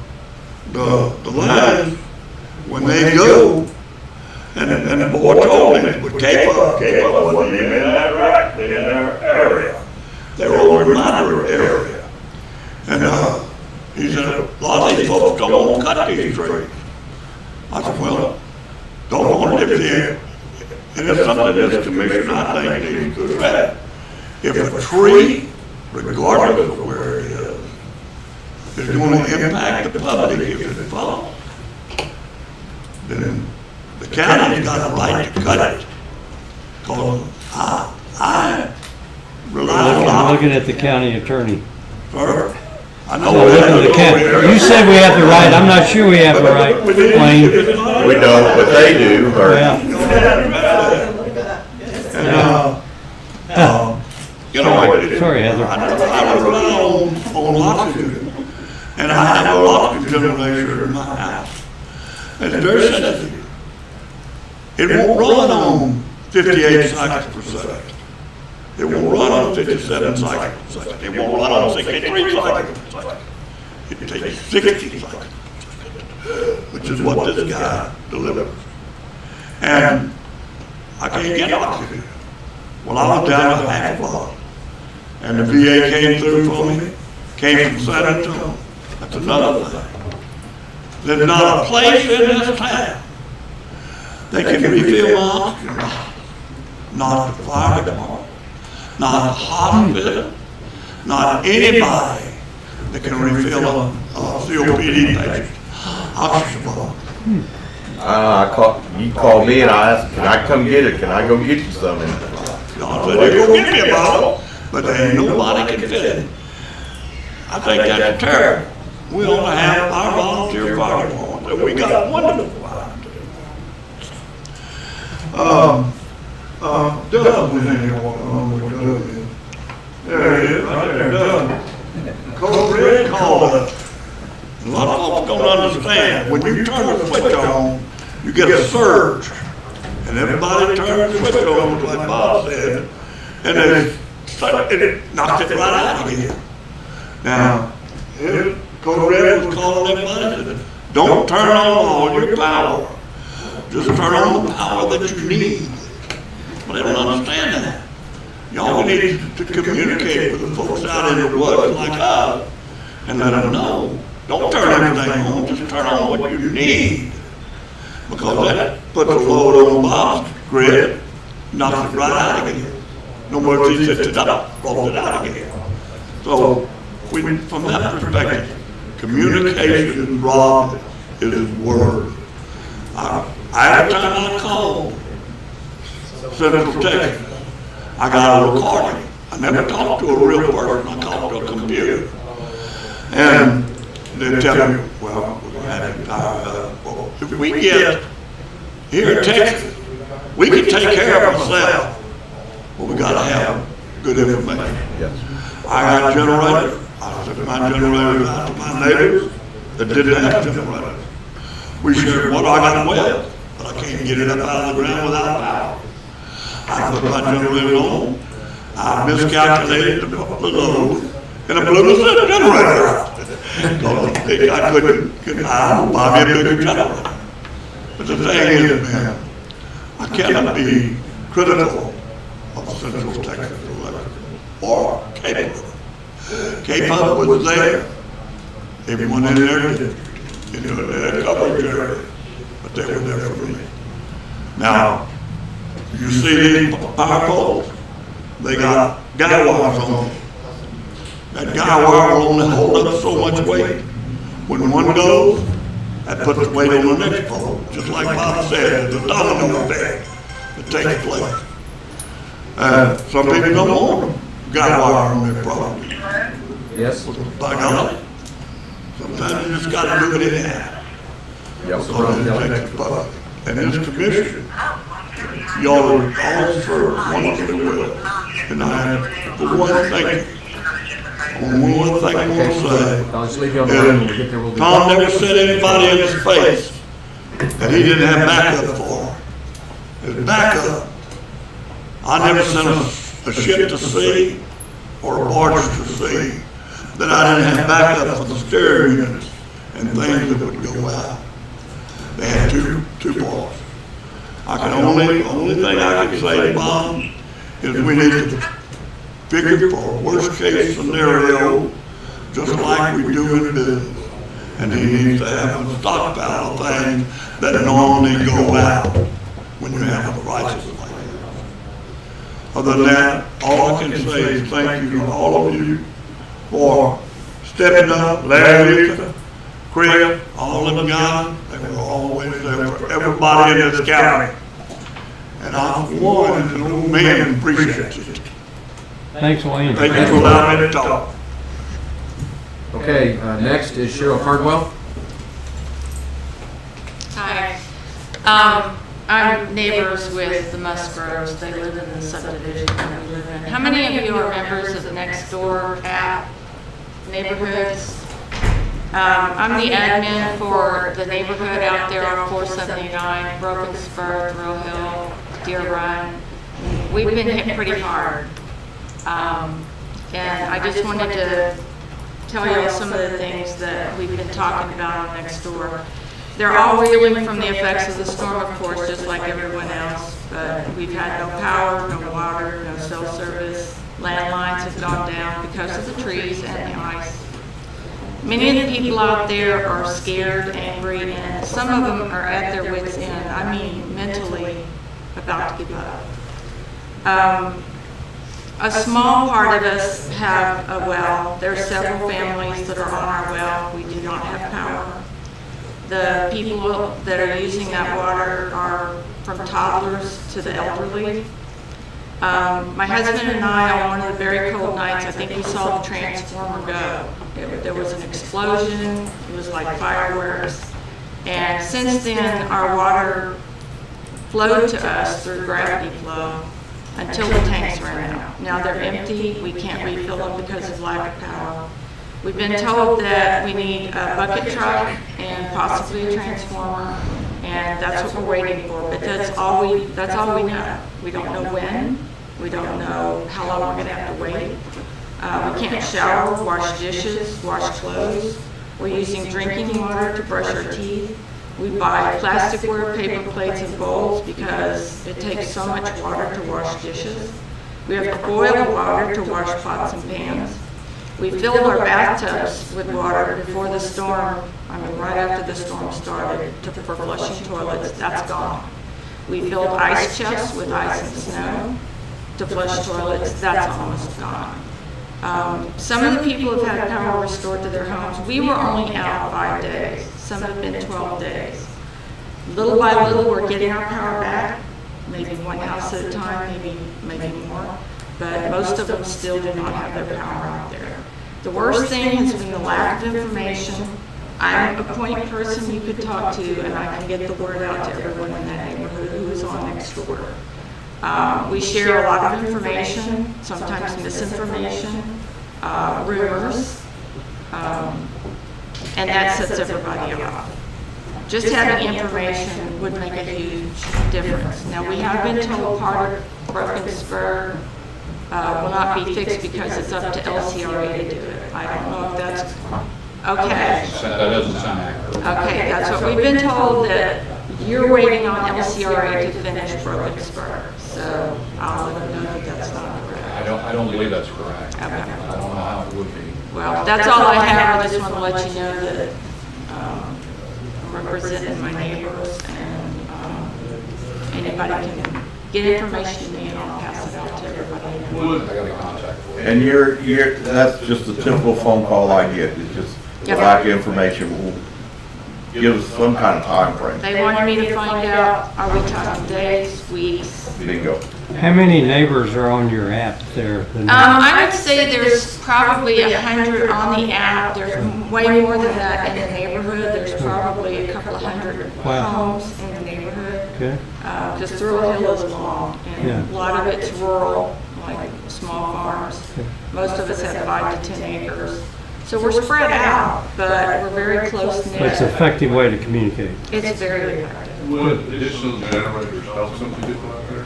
the lines. When they go, and the boy told me it was K-Pub wasn't even in that right, in their area. They were over in my area. And he said, a lot of these folks don't want to cut these trees. I said, well, don't want to live here. And it's something this commission, I think, needs to address. If a tree, regardless of where it is going to impact the public if it falls, then the county's got a right to cut it. Because I rely on. I'm looking at the county attorney. Sir, I know So look at the county. You said we have the right. I'm not sure we have the right, Wayne. We don't, but they do. Or Yeah. You know, Sorry, Heather. I rely on oxygen, and I have an oxygen generator in my house. And they're sensitive. It won't run on 58 cycles per second. It won't run on 57 cycles per second. It won't run on 63 cycles per second. It takes 60 cycles. But which is what this guy delivers. And I can't get oxygen. Well, I was down to half a bottle. And the VA came through for me, came from San Antonio. That's another thing. There's not a place in this town they can refill my oxygen. Not the fire department, not a hospital, not anybody that can refill a COPD patient oxygen bottle. You called me and I asked, can I come get it? Can I go get you some? Y'all said they go get me a bottle, but there ain't nobody can fit it. I think that's terrible. We ought to have our volunteer fire department that we got wonderful volunteers. Doug was in here walking along with Doug. There he is, right there, Doug. Code Red called us. A lot of folks don't understand, when you turn the switch on, you get a surge. And everybody turns the switch on, like Bob said, and it knocks it right out again. Now, Code Red was calling everybody, said, don't turn on all your power. Just turn on the power that you need. But they don't understand that. Y'all need to communicate with the folks out in the woods like us and let them know. Don't turn everything on, just turn on what you need. Because that puts a load on Bob's grid, knocks it right out again. No more he sets it up, rolls it out again. So, from that perspective, communication, Rob, is his word. Every time I call Central Texas, I got a recording. I never talked to a real person, I talked to a computer. And they tell me, well, we're going to have to power if we get here in Texas, we can take care of ourselves, but we got to have good information. Yes. I got a generator. I took my generator out to my neighbors that didn't have generators. We shared what I got well, but I can't get it up out of the ground without power. I put my generator on. I miscalculated the load, and I blew the generator out. I couldn't buy me a bigger generator. But the thing is, man, I cannot be critical of Central Texas Electric or K-Pub. K-Pub was there. Everyone in there did, their coverage area, but they were there for me. Now, you see these power poles, they got guy wires on them. That guy wire will only hold up so much weight. When one goes, that puts the weight on the next pole. Just like Bob said, the domino effect that takes place. Some people don't want guy wire on their property. Yes? By God, sometimes you just got to do it anyhow. And this commission, y'all all serve wonderfully well. And I have for one thing, one thing I want to say, I'll just leave you on the road when we get there. We'll be Tom never said anybody in his face that he didn't have backup for. His backup, I never sent a ship to sea or a barge to sea that I didn't have backup for the steering units and things that would go out. They had two bars. Only thing I can say to Bob is we need to figure for a worst case scenario, just like we do in business. And he needs to have a stockpile of things that normally go out when you have a crisis like that. Other than that, all I can say is thank you to all of you for stepping up, Larry, Lisa, Chris, all of them guys. They were always there for everybody in this county. And I, for one, as an old man, appreciate it. Thanks, Wayne. Thank you for allowing me to talk. Okay, next is Cheryl Cardwell. Hi. I'm neighbors with the Musgroves. They live in the subdivision that we live in. How many of you are members of Next Door app neighborhoods? I'm the admin for the neighborhood out there on 479, Broken Spur, Drill Hill, Deer Run. We've been hit pretty hard. And I just wanted to tell you all some of the things that we've been talking about on Next Door. They're all reeling from the effects of the storm, of course, just like everyone else. But we've had no power, no water, no cell service. Landlines have gone down because of the trees and the ice. Many of the people out there are scared, angry, and some of them are at their wits' end. I mean, mentally about to give up. A small part of us have a well. There are several families that are on our well. We do not have power. The people that are using that water are from toddlers to the elderly. My husband and I, on one of the very cold nights, I think we saw the transformer go. There was an explosion. It was like fireworks. And since then, our water flowed to us through gravity flow until the tanks ran out. Now they're empty. We can't refill them because of lack of power. We've been told that we need a bucket truck and possibly a transformer, and that's what we're waiting for. But that's all we know. We don't know when. We don't know how long we're going to have to wait. We can't shower, wash dishes, wash clothes. We're using drinking water to brush our teeth. We buy plasticware, paper plates, and bowls because it takes so much water to wash dishes. We have to boil water to wash pots and pans. We filled our bathtubs with water before the storm, right after the storm started, for flushing toilets. That's gone. We filled ice chests with ice and snow to flush toilets. That's almost gone. Some of the people have had power restored to their homes. We were only out 5 days. Some have been 12 days. Little by little, we're getting our power back. Maybe one house at a time, maybe more. But most of them still do not have their power out there. The worst thing has been the lack of information. I'm a point person you could talk to, and I can get the word out to everyone in that neighborhood who is on next door. We share a lot of information, sometimes misinformation, rumors, and that sets everybody off. Just having information would make a huge difference. Now, we have been told part of Broken Spur will not be fixed because it's up to LCRA to do it. I don't know if that's, okay. That doesn't sound accurate. Okay, that's what we've been told, that you're waiting on LCRA to finish Broken Spur. So I'll let them know that that's not correct. I don't believe that's correct. Okay. I don't know how it would be. Well, that's all I have. I just want to let you know that I'm representing my neighbors, and anybody can get information to me and I'll pass it out to everybody. I got a contact for you. And that's just a typical phone call I get, it's just Yep. lack of information. Will give us some kind of time frame. They wanted me to find out, are we talking days, weeks? Bingo. How many neighbors are on your app there? I would say there's probably 100 on the app. There's way more than that in the neighborhood. There's probably a couple of hundred Wow. homes in the neighborhood. Okay. Because Thrill Hill is long, and Yeah. a lot of it's rural, like small farms. Most of us have 5 to 10 acres. So we're spread out, but we're very close knit. It's an effective way to communicate. It's very effective. Would additional generators help some people out there?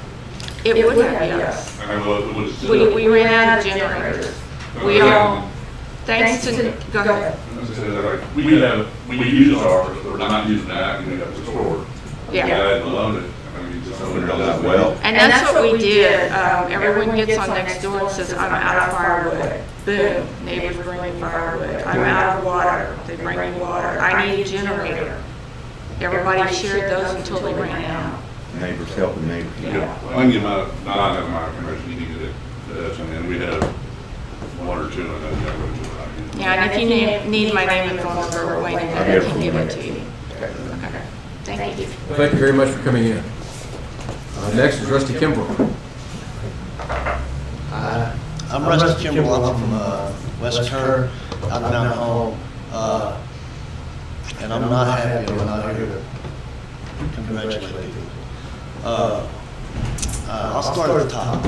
It would have, yes. And would it still? We ran out of generators. We all, thanks to, go ahead. We use ours, but we're not using that, and we have to store. Yeah. I love it. I mean, just Put it on that well. And that's what we did. Everyone gets on next door and says, I'm out of firewood. Boom, neighbors bring me firewood. I'm out of water. They bring me water. I need a generator. Everybody shared those until they ran out. Neighbors helping neighbors. Yeah. I can get not have my information, you can get it, and we have one or two, and then Yeah, and if you need my name and phone number, Wayne, and I can give it to you. Okay. Thank you. Thank you very much for coming in. Next is Rusty Kimbrough. I'm Rusty Kimbrough. I'm from West Kerr, out of Mount Home. And I'm not happy. I'm not here to congratulate people. I'll start at the top.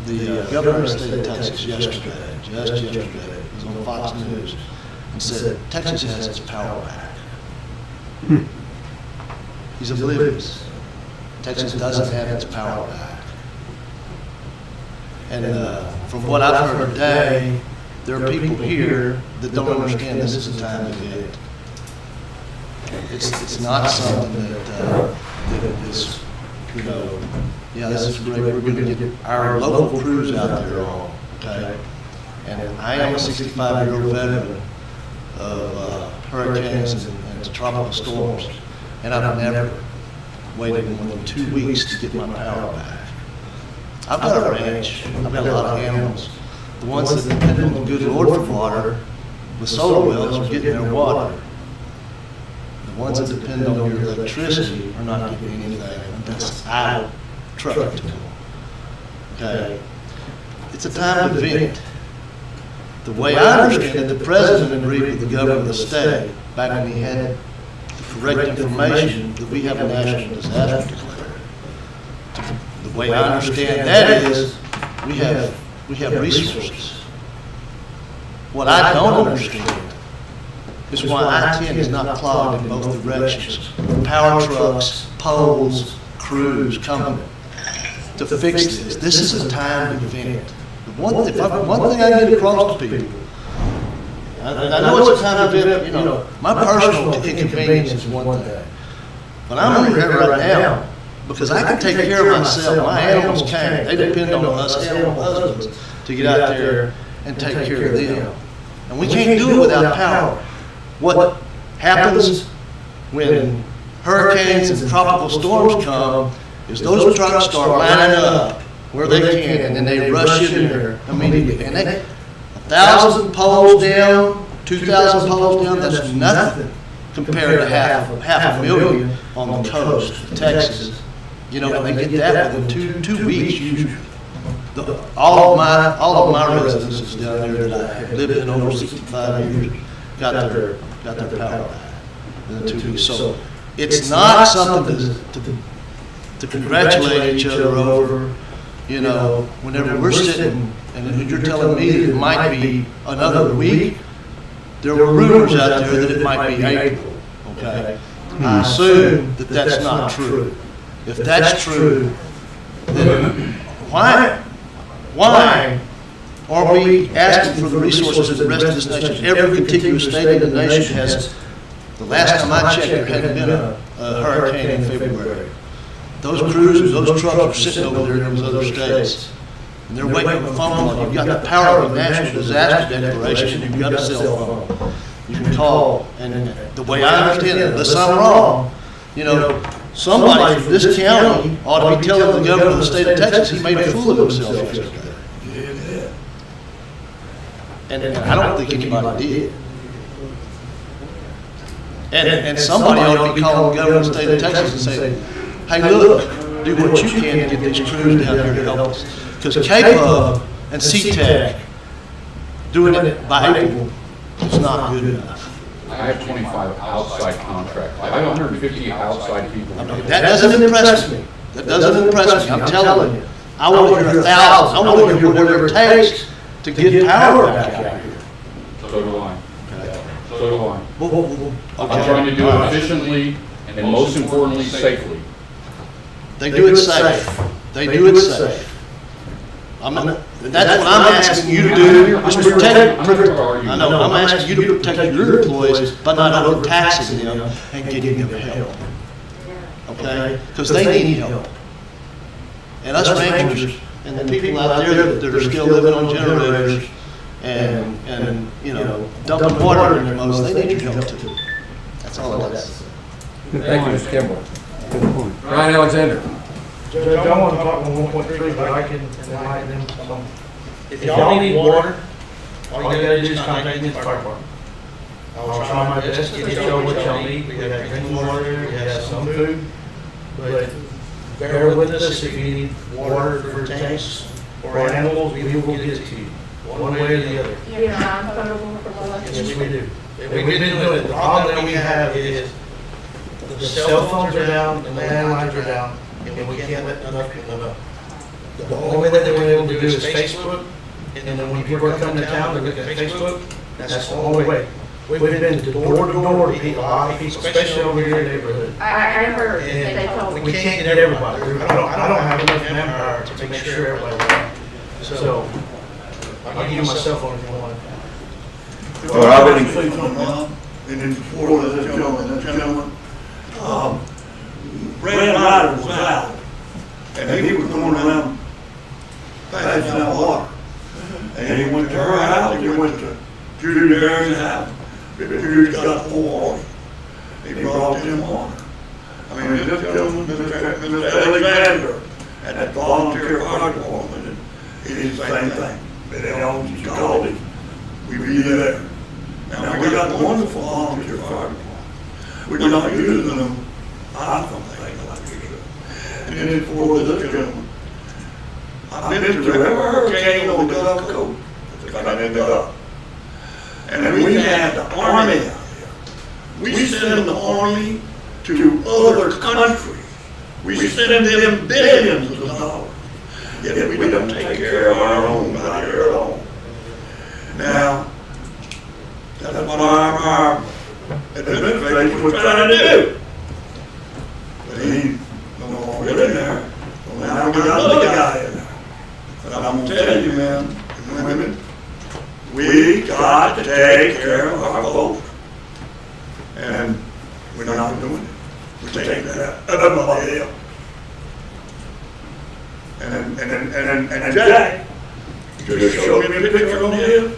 The governor of the state of Texas just yesterday, was on Fox News and said Texas has its power back. He's oblivious. Texas doesn't have its power back. And from what I've heard today, there are people here that don't understand this is a time to get. it's not something that is, you know, yeah, this is great, we're gonna get our local crews out there on, okay? And I am a 65-year-old veteran of hurricanes and tropical storms, and I've never waited more than 2 weeks to get my power back. I've got a ranch, I've got a lot of animals. The ones that depend on the good Lord for water, with solar wells, are getting their water. The ones that depend on your electricity are not getting anything, and that's idle truck to them. Okay? It's a time to vent. The way I understand it, the president agreed with the governor of the state back when he had the correct information that we have a national disaster declared. The way I understand that is we have resources. What I don't understand is why I-10 is not clogged in both directions. Power trucks, poles, crews coming to fix this. This is a time to vent. One thing I get across to people, I know it's a time to vent, you know, my personal inconvenience is one thing. But I'm in here right now because I can take care of myself. My animals can't. They depend on us animal husbands to get out there and take care of them. And we can't do it without power. What happens when hurricanes and tropical storms come is those trucks start lining up where they can, and then they rush in there immediately. And 1,000 poles down, 2,000 poles down, that's nothing compared to half a million on the coast of Texas. You know, and they get that within two weeks usually. All of my residences down there that I have lived in over 65 years got their power back within 2 weeks. So it's not something to congratulate each other over. You know, whenever we're sitting and you're telling me that it might be another week, there were rumors out there that it might be April. Okay, I assume that that's not true. If that's true, then why are we asking for the resources of the rest of this nation? Every contiguous state in the nation has, the last time I checked, there hadn't been a hurricane in February. Those crews and those trucks are sitting over there in those other states. And they're waiting on a phone call. You've got the power of a national disaster declaration, and you've got a cell phone. You can call, and the way I understand it, unless I'm wrong, you know, somebody from this county ought to be telling the governor of the state of Texas he made a fool of himself yesterday. And I don't think anybody did. And somebody ought to be calling the governor of the state of Texas and saying, hey, look, do what you can to get these crews down here to help us. Because KPUB and CTEC doing it by April is not good enough. I have 25 outside contracts. I have 150 outside people. I mean, that doesn't impress me. That doesn't impress me. I'm telling you. I want to hear 1,000. I want to hear whatever it takes to get power back out here. So do I. So do I. Okay. I'm trying to do it efficiently and most importantly, safely. They do it safe. They do it safe. That's what I'm asking you to do, is protect. I know, I'm asking you to protect your employees by not overtaxing them and getting them help. Okay? Because they need help. And us rangers and the people out there that are still living on generators and you know, dumping water in their motors, they need your help too. That's all it is. Thank you, Mr. Kimball. Good point. Ryan Alexander. Judge, I want to talk on 1.3, but I can enlighten them some. If y'all need water, all you gotta do is contact the fire department. I'll try my best to get y'all what y'all need. We have drinking water, we have some food, but bear with us if you need water for tanks or animals, we will get it to you, one way or the other. You're non-potable for water? Yes, we do. We've been doing it. The problem that we have is the cell phones are down and the landlines are down, and we can't let enough people know. The only way that we're able to do is Facebook, and then when people are coming to town, they're looking at Facebook, that's the only way. We've been door to door to meet a lot of people, especially over here in the neighborhood. I heard that they And told me. we can't get everybody. I don't have enough manpower to make sure everybody. So, I'll give you my cell phone if you want. Well, I've been, and then before this gentleman, Brad Ryder was out, and he was going around passing out water. And he went to her house, he went to Judy Barron's house. Judy's got 4 horses. He brought them water. I mean, this gentleman, Mr. Alexander, at that volunteer fire department, he did the same thing. They always called it, we'd be there. Now, we got wonderful volunteer fire department. We're not using them, I don't think, like we should. And then for this gentleman, I've been to every hurricane on the Gulf Coast. I've been up. And we had the Army out there. We send the Army to other countries. We send them billions of dollars. Yet we don't take care of our own out here at all. Now, that's what our administration was trying to do. But he no longer in there. So now we got another guy in there. But I'm gonna tell you, man, women, we got to take care of our folks. And we're not doing it. We're taking that everybody else. And Jack, just show me a picture on his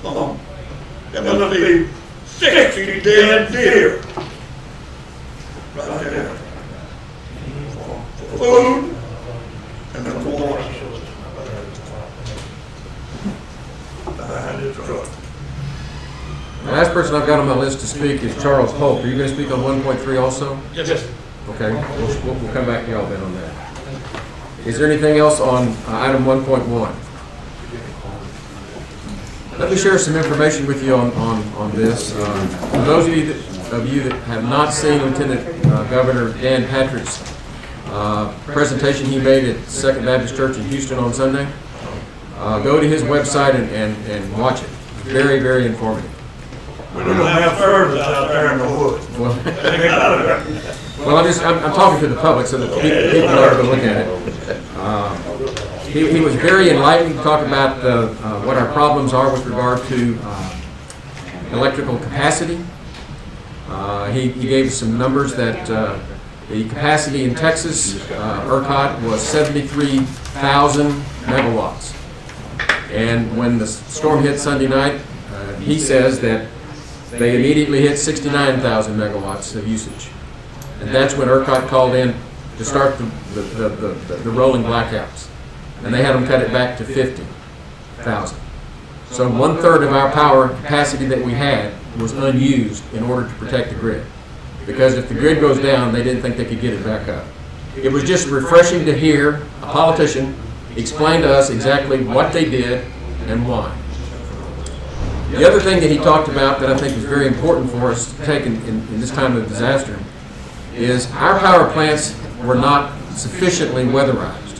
phone. That must be 60 dead deer. Right there. For food and the water. Behind his truck. The last person I've got on my list to speak is Charles Hope. Are you going to speak on 1.3 also? Yes. Okay, we'll come back to y'all then on that. Is there anything else on item 1.1? Let me share some information with you on this. For those of you that have not seen Lieutenant Governor Dan Patrick's presentation he made at Second Baptist Church in Houston on Sunday, go to his website and watch it. It's very, very informative. We don't have service out there in the woods. Well, I'm talking to the public so that people are able to look at it. He was very enlightening to talk about what our problems are with regard to electrical capacity. He gave us some numbers that the capacity in Texas, ERCOT, was 73,000 megawatts. And when the storm hit Sunday night, he says that they immediately hit 69,000 megawatts of usage. And that's when ERCOT called in to start the rolling blackouts. And they had them cut it back to 50,000. So 1/3 of our power capacity that we had was unused in order to protect the grid. Because if the grid goes down, they didn't think they could get it back up. It was just refreshing to hear a politician explain to us exactly what they did and why. The other thing that he talked about that I think is very important for us to take in this time of disaster is our power plants were not sufficiently winterized.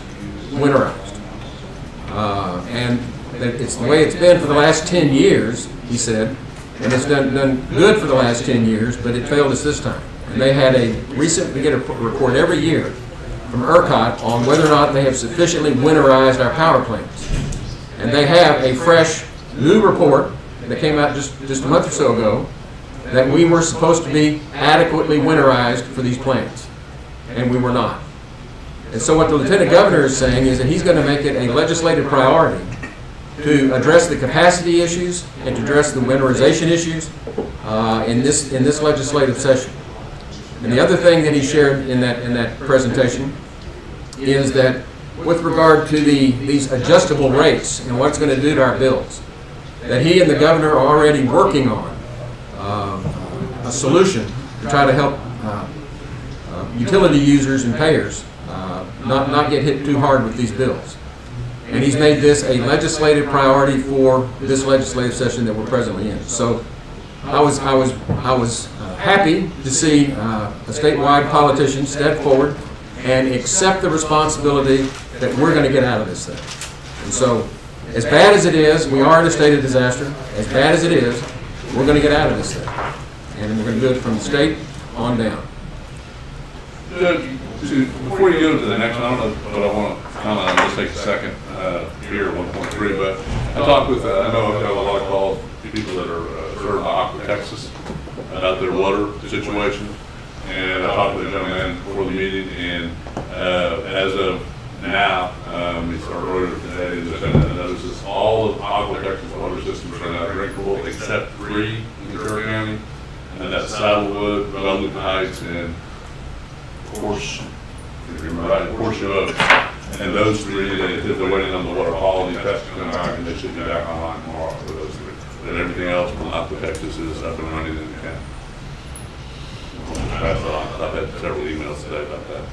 And it's the way it's been for the last 10 years, he said, and it's done good for the last 10 years, but it failed us this time. And they had we get a report every year from ERCOT on whether or not they have sufficiently winterized our power plants. And they have a fresh, new report that came out just a month or so ago that we were supposed to be adequately winterized for these plants, and we were not. And so what the Lieutenant Governor is saying is that he's going to make it a legislative priority to address the capacity issues and to address the winterization issues in this legislative session. And the other thing that he shared in that presentation is that with regard to these adjustable rates and what it's going to do to our bills, that he and the governor are already working on a solution to try to help utility users and payers not get hit too hard with these bills. And he's made this a legislative priority for this legislative session that we're presently in. So I was happy to see a statewide politician step forward and accept the responsibility that we're going to get out of this thing. And so, as bad as it is, we are in a state of disaster. As bad as it is, we're going to get out of this thing. And we're going to do it from the state on down. Before you go to the next one, I don't know what I want to comment on, just take a second here, 1.3, but I talked with, I know I've got a lot of calls, people that are served by Aqua Texas about their water situation. And I talked to the gentleman before the meeting, and as of now, he started earlier today, they sent out notices, all of Aqua Texas water systems are now drinkable except 3 in Kerr County, and that's Saddlewood, Velvet Heights, and Horseshoe Oak. And those 3, they're waiting on the water quality test to come back, and they should be back online tomorrow for those 3. But everything else from Aqua Texas is up and running in the county. Pass it on. I've had several emails today about that.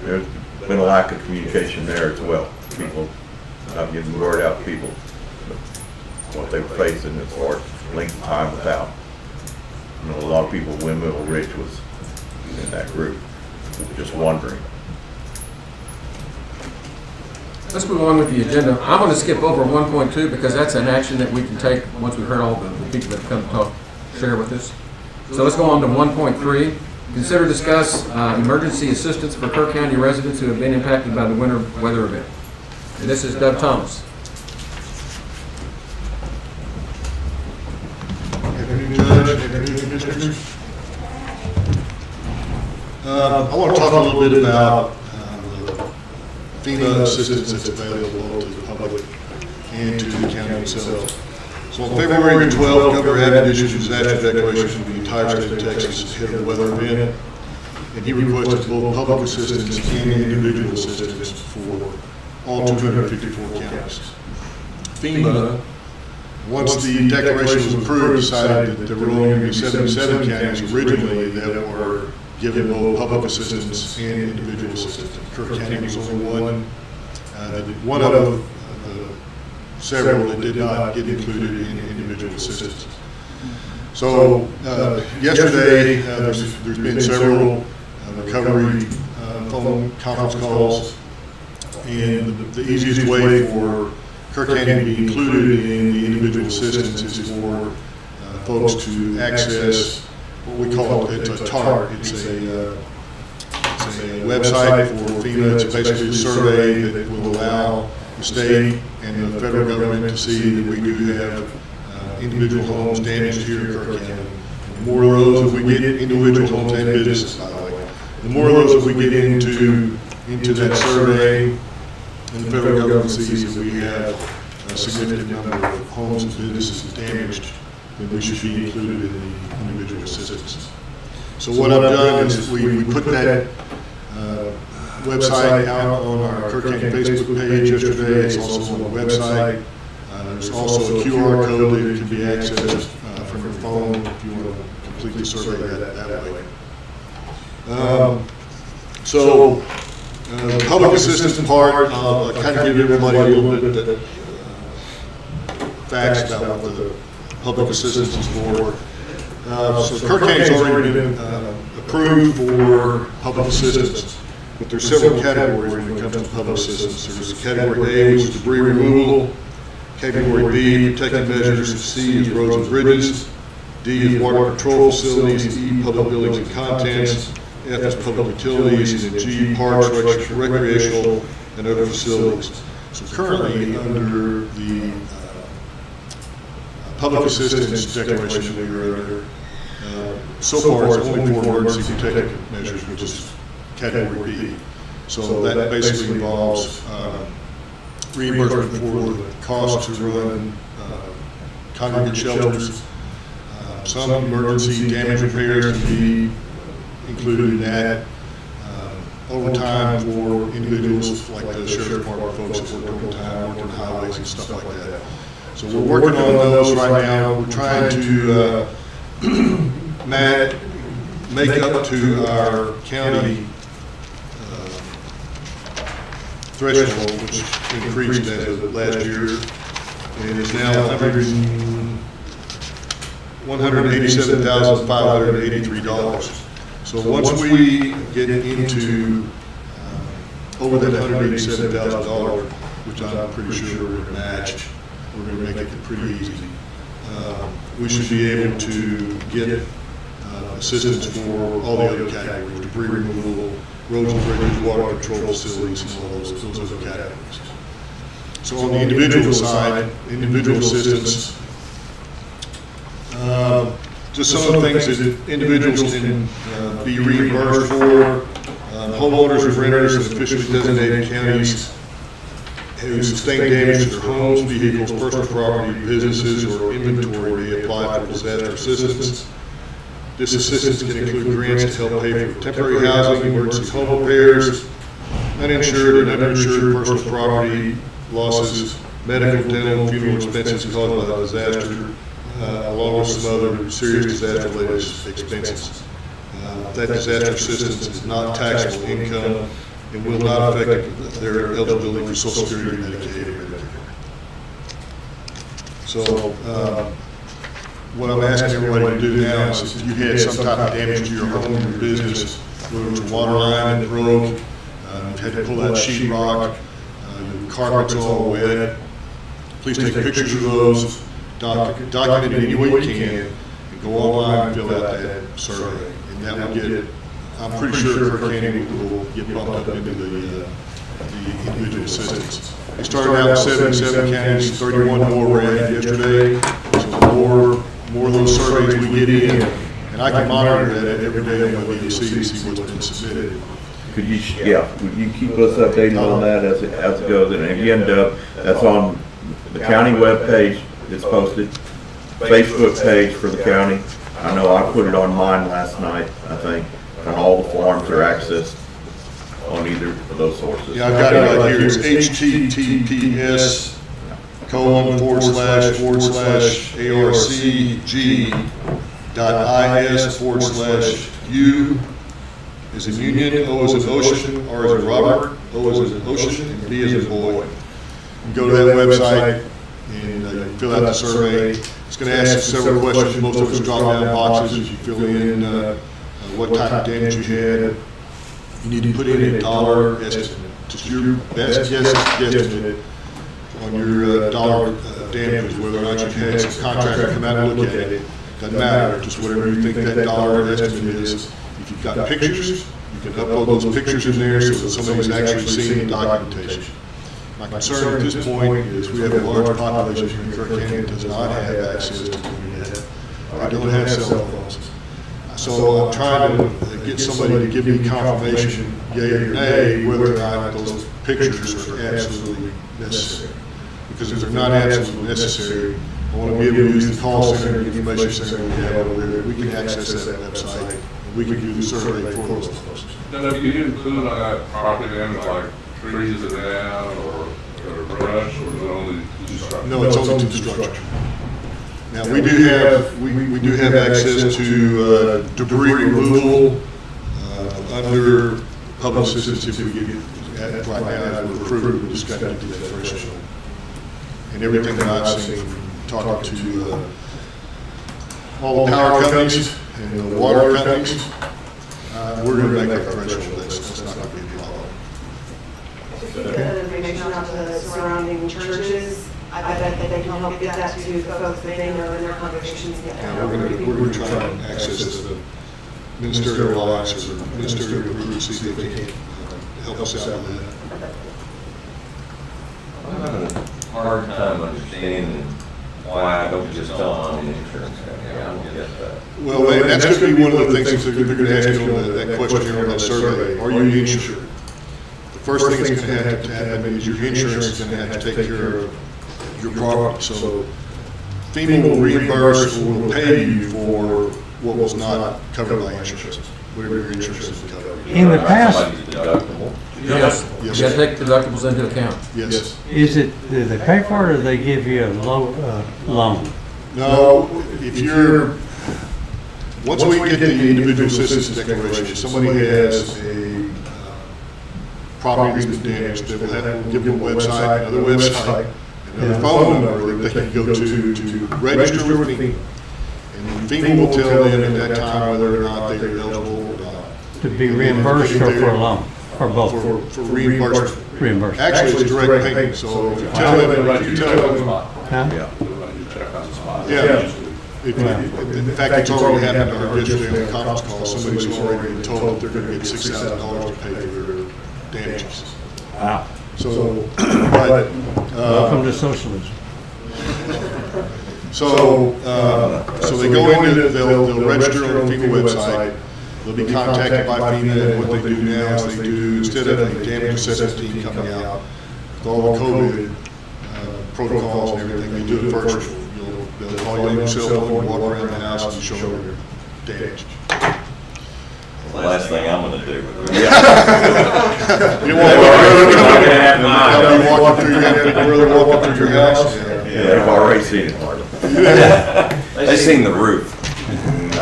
There's been a lack of communication there as well. People not getting the word out to people. What they were facing as far as length of time without. You know, a lot of people, Windmill Ridge was in that group. Just wondering. Let's move on with the agenda. I'm going to skip over 1.2 because that's an action that we can take once we've heard all the people that have come to talk, share with us. So let's go on to 1.3. Consider discuss emergency assistance for Kerr County residents who have been impacted by the winter weather event. And this is Doug Thomas. Afternoon, Judge. Afternoon, Commissioners. I want to talk a little bit about the FEMA assistance that's available to the public and to the county themselves. So on February 12th, Governor Abbott issued a disaster declaration for the entire state of Texas ahead of the weather event, and he requested both public assistance and individual assistance for all 254 counties. FEMA, once the declaration was approved, decided that there were only going to be 77 counties originally that were given both public assistance and individual assistance. Kerr County was only one. One of the several that did not get included in individual assistance. So yesterday, there's been several recovery phone conference calls, and the easiest way for Kerr County to be included in the individual assistance is for folks to access what we call it's a TART. It's a website for FEMA. It's basically a survey that will allow the state and the federal government to see that we do have individual homes damaged here in Kerr County. The more of those that we get, individual homes and businesses, by the way, the more of those that we get into that survey, and the federal government sees that we have a significant number of homes and businesses damaged, then we should be included in the individual assistance. So what I've done is we put that website out on our Kerr County Facebook page yesterday. It's also on the website. There's also a QR code that can be accessed from your phone if you want to completely survey that way. So the public assistance part, I'll kind of give everybody a little bit of facts about what the public assistance is for. So Kerr County's already been approved for public assistance, but there's several categories when it comes to public assistance. There's category A, which is debris removal. Category B, protective measures. C is roads and bridges. D is water control facilities. E, public buildings and contents. F is public utilities. And G, parks, recreational, and other facilities. So currently, under the public assistance declaration that we're under, so far it's only for emergency protective measures, which is category B. So that basically involves reimbursement for the cost to run congregate shelters. Some emergency damage repairs can be included in that. Overtime for individuals like the sheriff's department folks that work overtime, work on highways and stuff like that. So we're working on those right now. We're trying to make up to our county threshold, which increased as of last year, and is now $187,583. So once we get into over that $187,000, which I'm pretty sure we're going to match, we're going to make it pretty easy. We should be able to get assistance for all the other categories: debris removal, roads and bridges, water control facilities, and all those other categories. So on the individual side, individual assistance, Just some of the things that individuals can be reimbursed for. Homeowners and renters in officially designated counties who sustain damage to their homes, vehicles, personal property, businesses, or inventory may apply for disaster assistance. This assistance can include grants to help pay for temporary housing, emergency home repairs, uninsured and underinsured personal property losses, medical, dental, and funeral expenses caused by the disaster, along with some other serious disaster-related expenses. That disaster assistance is not taxable income and will not affect their eligibility for Social Security, Medicaid, or Medicare. So, what I'm asking everybody to do now is if you had some type of damage to your home or your business, whether it was a water line that broke, you had to pull out sheetrock, your carpet's all wet, please take pictures of those, document it any way you can, and go online and fill out that survey. And that will get, I'm pretty sure Kerr County will get bumped up into the individual assistance. They started out with 77 counties, 31 more were added yesterday, so the more of those surveys we get in, and I can monitor that every day on my VDC to see what's been submitted. Could you, would you keep us updated on that as it goes? And again, Doug, that's on the county webpage, it's posted, Facebook page for the county. I know I put it on mine last night, I think, and all the forms are accessed on either of those sources. Yeah, I've got it right here. It's https://arcg.is/u is in Union, O is in Ocean, R is in Robert, O is in Ocean, and B is in Boy. You go to that website and you fill out the survey. It's going to ask you several questions. Most of it's drop-down boxes. You fill in what type of damage you had. You need to put in a dollar estimate, just your best guesstimate on your dollar damages, whether or not you've had some contractor come out and look at it. Doesn't matter, just whatever you think that dollar estimate is. If you've got pictures, you can upload those pictures in there so that somebody's actually seeing the documentation. My concern at this point is we have a large population in Kerr County that does not have access to the internet. They don't have cell phones. So I'm trying to get somebody to give me confirmation, yea or nay, whether or not those pictures are absolutely necessary. Because if they're not absolutely necessary, I want to be able to use the call center, the information center we have over there. We can access that website, and we can do the survey for those folks. Now, do you include on that property damage like trees that are down or brush, or is it only construction? No, it's only to structure. Now, we do have access to debris removal under public assistance if we get, right now, as we're approved, we just got to do that threshold. And everything that I've seen, talking to all the power companies and the water companies, we're going to make that threshold. That's not going to be a problem. Get that information out to the surrounding churches. I bet that they can help get that to the folks that they know in their congregations. Yeah, we're going to try and access the ministerial alliance or ministerial group to see if they can help us out with that. I'm having a hard time understanding why I don't just tell them I'm an insurance company. I don't get that. Well, that's going to be one of the things that they're going to ask you on that question on that survey. Are you insured? The first thing that's going to have to happen is your insurance is going to have to take care of your property. So FEMA will reimburse or will pay you for what was not covered by insurance, whatever your insurance is covered. In the past, Yes, you gotta take deductibles into account. Yes. do they pay for it or do they give you a loan? No, if you're, once we get the individual assistance declaration, if somebody has a property that's been damaged, they will have to give them a website, another website, another phone number that they can go to register with FEMA. And FEMA will tell them at that time whether or not they're eligible or not. To be reimbursed or for a loan, or both? For reimbursement. Reimbursement. Actually, it's direct payment, so if you tell them, Huh? yeah. In fact, it's already happened in our district on a conference call. Somebody's already been told that they're going to get $6,000 to pay for their damages. Wow. So, but, Welcome to socialism. So they go into, they'll register on the FEMA website. They'll be contacted by FEMA, and what they do now is they do, instead of a damage assessment team coming out, with all the COVID protocols and everything, they do it virtual. They'll call you on your cell phone, walk around the house, and show them your damage. The last thing I'm gonna do. You want to walk through, you have to really walk through your house. Yeah, they've already seen it, Marty. They seen the roof.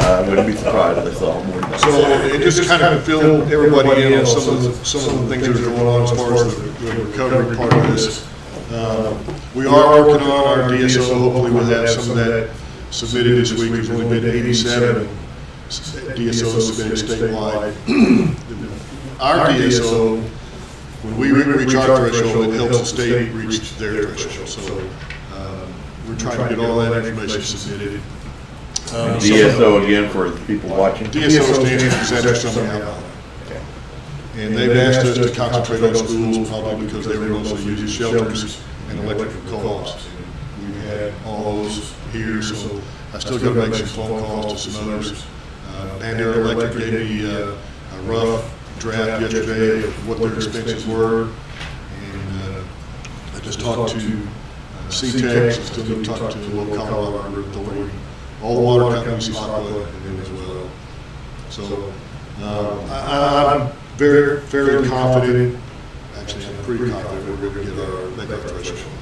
I wouldn't be surprised if they saw more than that. So it just kind of filled everybody in on some of the things that are going on as far as the recovery part of this. We are working on our DSO. Hopefully we'll have some of that submitted this week. There's only been 87 DSOs submitted statewide. Our DSO, when we reach our threshold, it helps the state reach their threshold. So we're trying to get all that information submitted. DSO again for the people watching. DSO stands for disaster summary outline. And they've asked us to concentrate on schools probably because they were mostly using shelters and electrical calls. And we've had all those here, so I still got to make some phone calls to some others. Bandera Electric gave me a rough draft yesterday of what their expenses were. And I just talked to CTEX, I still need to talk to the local Colorado River Authority, all the water companies, Aqua, and them as well. So I'm very confident, actually I'm pretty confident we're going to get make our threshold.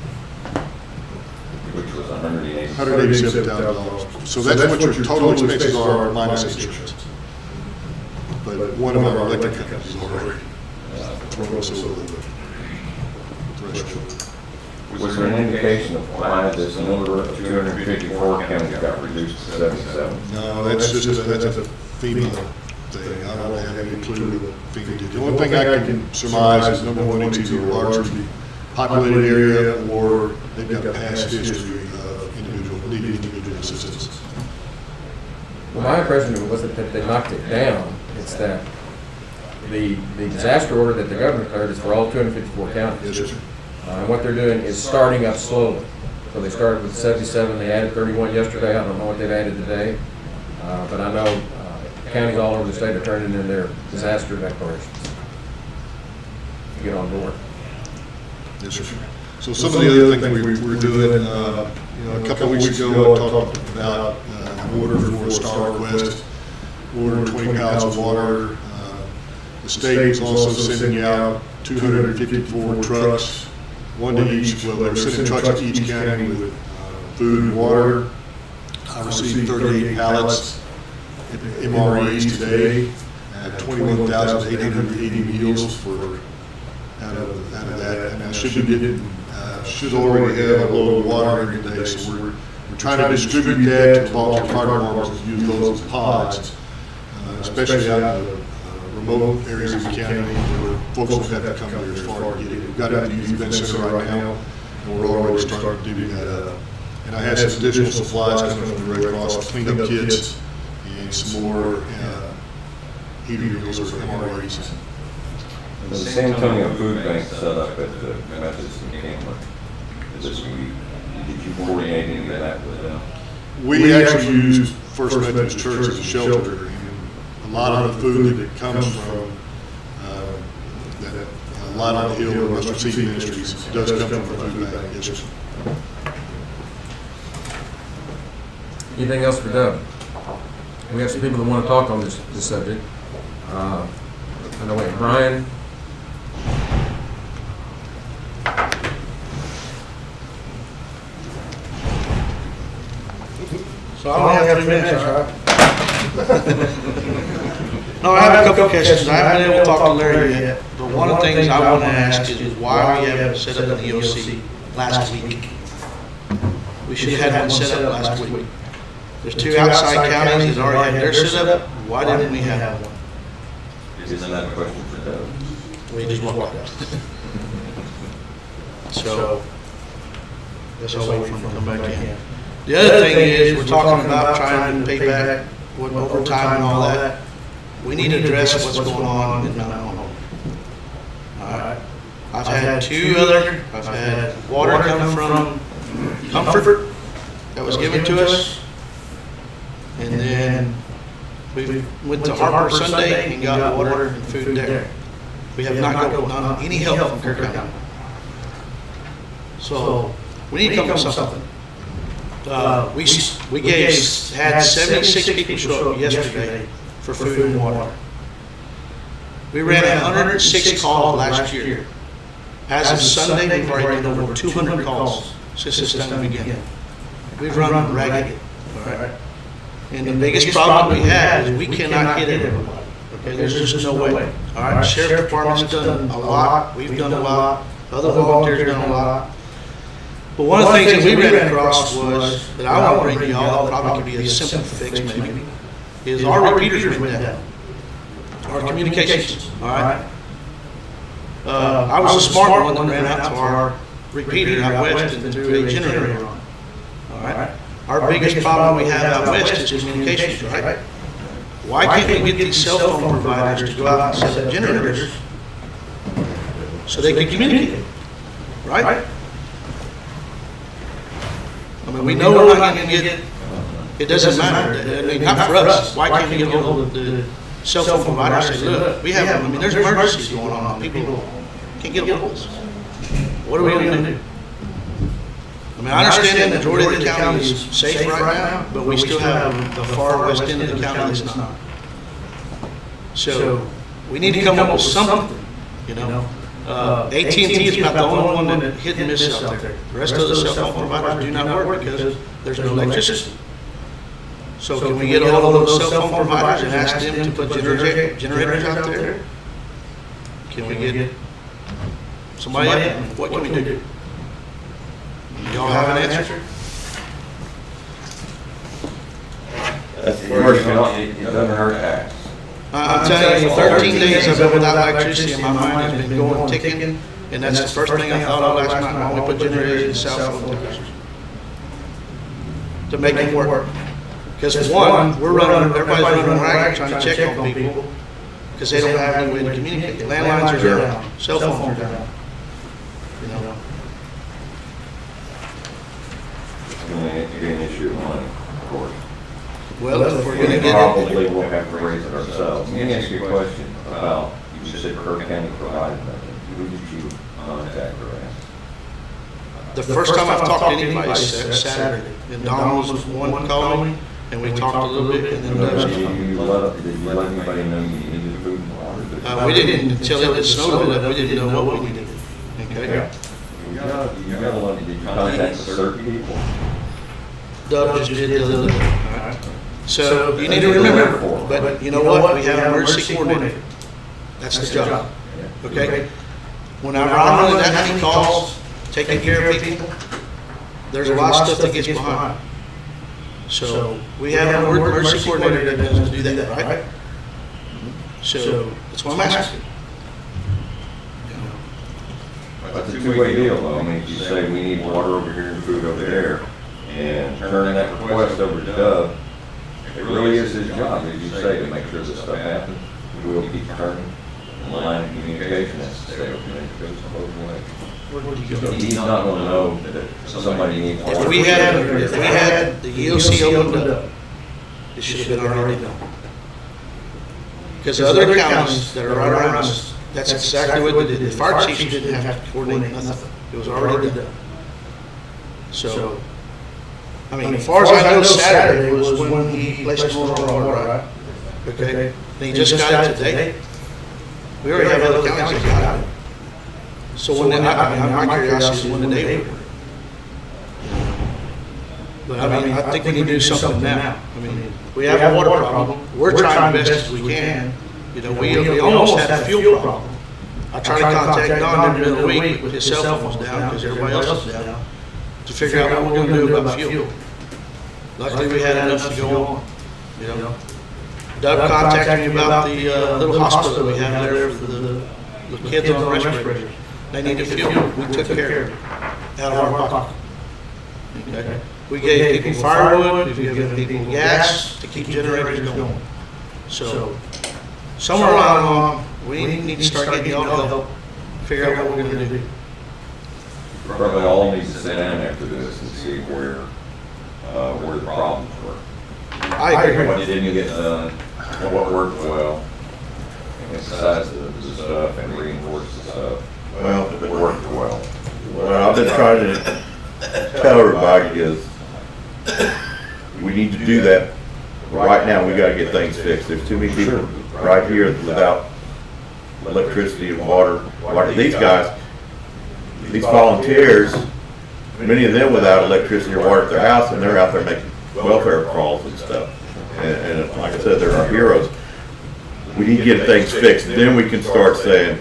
Which was $187,000. So that's what your total expenses are minus insurance. But one of our electric companies is already throwing us over the threshold. Was there an indication of why this number of 254 counties got reduced to 77? No, that's just that's a FEMA thing. I don't have any clue what FEMA did. The only thing I can surmise is number one, it's either a largely populated area or they've got past history of needing individual assistance. Well, my impression was that they knocked it down. It's that the disaster order that the governor declared is for all 254 counties. Yes, sir. And what they're doing is starting up slowly. So they started with 77, they added 31 yesterday. I don't know what they've added today. But I know counties all over the state are turning in their disaster declarations to get on board. Yes, sir. So some of the other things we were doing, a couple of weeks ago, I talked about an order for a star request, order 20 pallets of water. The state is also sending out 254 trucks, one to each. Well, they're sending trucks to each county with food and water. I received 38 pallets at MREs today. I have 21,880 meals for out of that, and I should already have a load of water every day. So we're trying to distribute that to volunteer fire departments and use those as pods, especially out in the remote areas of the county where folks will have to come here as far to get it. We've got it at the youth event center right now, and we're already starting to do that up. And I had some additional supplies coming from the Red Cross, cleanup kits, and some more heating meals or MREs. The San Antonio Food Bank set up at the Methodist encampment this week. Did you coordinate any of that with them? We actually used First Methodist Church as a shelter. A lot of the food that comes from a lot on the hill or Mustard Seed Ministries does come from the food bank. Yes, sir. Anything else for Doug? We have some people that want to talk on this subject. I know we have Brian. So I only have 3 minutes, right? No, I have a couple of questions. I haven't been able to talk to Larry yet, but one of the things I want to ask is why we haven't set up an EOC last week. We should have had one set up last week. There's 2 outside counties that already had theirs set up. Why didn't we have one? Isn't that a question for Doug? We just walked out. So, guess I'll wait for him to come back in. The other thing is, we're talking about trying to pay back what overtime and all that. We need to address what's going on in Mount Home. All right. I've had 2 other, I've had water come from Comfort, that was given to us. And then we went to Harper Sunday and got water and food there. We have not gotten any help from Kerr County. So we need to come up with something. We had 76 people show up yesterday for food and water. We ran 106 calls last year. As of Sunday, we've already done over 200 calls since this time began. We've run ragged. All right? And the biggest problem we have is we cannot get everybody. Okay, there's just no way. All right, Sheriff Department's done a lot. We've done a lot. Other volunteers done a lot. But one of the things that we ran across was, that I want to bring to y'all, that probably could be a simple fix maybe, is our repeaters went down. Our communications, all right? I was a smart one that ran out to our repeater out west and threw a generator on. All right? Our biggest problem we have out west is communications, right? Why can't we get these cell phone providers to go out and set up generators so they can communicate, right? I mean, we know we're not going to get, it doesn't matter. I mean, not for us. Why can't we get a hold of the cell phone providers and say, look, we have, I mean, there's emergencies going on. People can't get a hold of us. What are we going to do? I mean, I understand the majority of the county is safe right now, but we still have the far west end of the county that's not. So we need to come up with something, you know. AT&T is about the only one that hit and miss out there. The rest of the cell phone providers do not work because there's no electricity. So can we get a hold of those cell phone providers and ask them to put generators out there? Can we get somebody in? What can we do? Y'all have an answer? That's the first one, it doesn't hurt to ask. I'm telling you, for 13 days I've been without electricity and my mind has been going ticking, and that's the first thing I thought of last night when we put generators in cell phone towers to make it work. Because one, everybody's running ragged trying to check on people because they don't have any way to communicate. Landlines are down, cell phones are down. You know. It's going to be an issue of money, of course. Well, if we're going to get Probably we'll have to raise it ourselves. Let me ask you a question about, you said Kerr County provided nothing. Who did you contact or ask? the first time I've talked to anybody is Saturday. And Don was the one that called me, and we talked a little bit, and then Did you let anybody know you needed food and water? we didn't, until it snowed, we didn't know what we needed. Okay? You gotta let, did you contact certain people? Doug just did the other day. So you need to remember, but you know what? We have an emergency coordinator. That's the job. Okay? Whenever I'm running that many calls, taking care of people, there's a lot of stuff that gets behind. So we have an emergency coordinator that doesn't do that, right? So that's what I'm asking. It's a two-way deal, though. I mean, if you say we need water over here and food over there, and turn that request over to Doug, it really is his job, as you say, to make sure this stuff happens. We'll keep turning. And the line of communication has to stay open, it goes both ways. He's not gonna know that somebody needs water. If we had the EOC opened up, it should have been already done. Because the other counties that are right around us, that's exactly what they did. The fire chief didn't have to coordinate nothing. It was already done. So, I mean, as far as I know, Saturday was when he placed an order on water, right? Okay? And he just got it today. We already have other counties that got it. So when, my curiosity is when the day were. But I mean, I think we need to do something now. I mean, we have a water problem. We're trying the best as we can. You know, we almost had a fuel problem. I tried to contact Don in the middle of the week, but his cell phone was down because everybody else was down, to figure out what we're going to do about fuel. Luckily, we had enough to go on. You know, Doug contacted me about the little hospital we have there for the kids on respirators. They needed fuel. We took care of it out of our pocket. Okay. We gave people firewood. We've given people gas to keep generators going. So somewhere along, we need to start getting y'all help, figure out what we're going to do. Probably all need to sit down after this and see where where the problems were. I agree. What didn't get done, what worked well, emphasize the stuff and reinforce the stuff Well, that worked well. what I've been trying to tell everybody is, we need to do that. Right now, we gotta get things fixed. There's too many people right here without electricity and water. These guys, these volunteers, many of them without electricity or water at their house, and they're out there making welfare calls and stuff. And like I said, they're our heroes. We need to get things fixed, then we can start saying,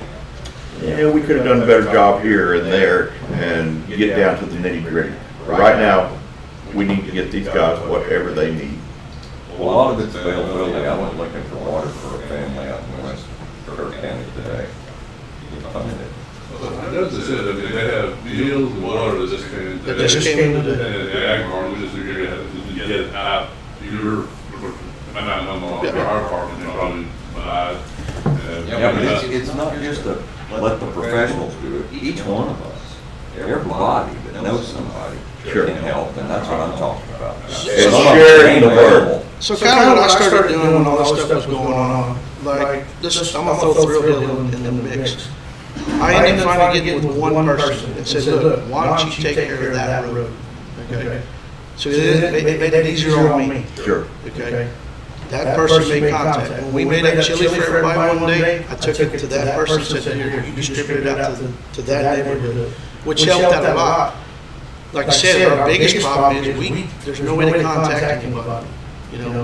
yeah, we could have done a better job here and there, and get down to the nitty gritty. Right now, we need to get these guys whatever they need. Well, a lot of it's availability. I went looking for water for a family out in West Kerr County today. You can find it. I noticed that they have meals and water that just came. That just came today. And the ag farm, we just figured to get it out. You're, not our department, you know, probably, Yeah, but it's not just to let the professionals do it. Each one of us, everybody that knows somebody Sure. can help, and that's what I'm talking about. And sharing the burden. So kind of what I started doing when all this stuff was going on, like, this, I'm gonna throw Thrill Hill in the mix. I ended up finally getting with one person and said, look, why don't you take care of that road? Okay? So it made it easier on me. Sure. Okay? That person made contact. When we made that chili for everybody one day, I took it to that person and said, here, you distribute it out to that neighborhood, which helped out a lot. Like I said, our biggest problem is there's no way to contact anybody. You know,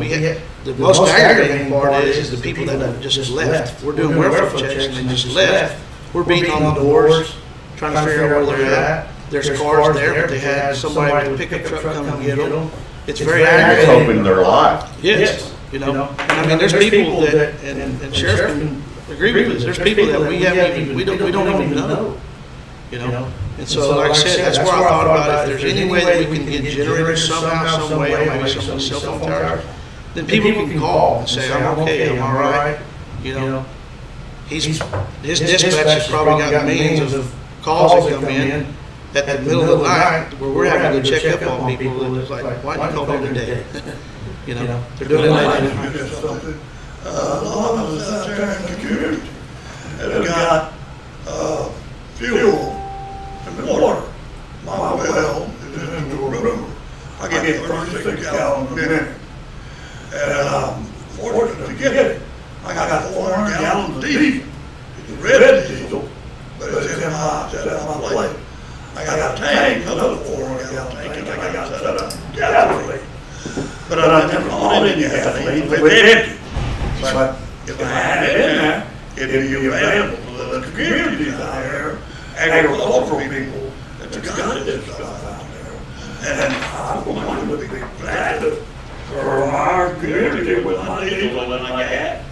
the most aggravating part is the people that have just left. We're doing welfare checks and they just left. We're beating on the doors, trying to figure out where they're at. There's cars there, but they had somebody with a pickup truck come and get them. It's very It's aggravating. hoping they're alive. Yes, you know, and I mean, there's people that, and Sheriff can agree with this, there's people that we don't even know, you know? And so, like I said, that's where I thought about if there's any way that we can get generators somehow, some way, or maybe some cell phone towers, then people can call and say, I'm okay, I'm all right, you know? His dispatch has probably got millions of calls that come in at the middle of the night where we're having to go check up on people, and it's like, why didn't you call me today? You know, they're doing it late at night. A lot of us out there in the community have got fuel and water. My well is in the river. I get 36 gallons a minute. And I'm fortunate to get it. I got 400 gallons of diesel. It's red diesel, but it's in my plate. I got a tank, another 400 gallon tank, and I got set up gasoline. But I never bought any gasoline with it. But if I had it in there, it'd be available to the communities out there, agricultural people that's got this stuff out there. And I'm going to be glad to serve our community with my diesel and my gas.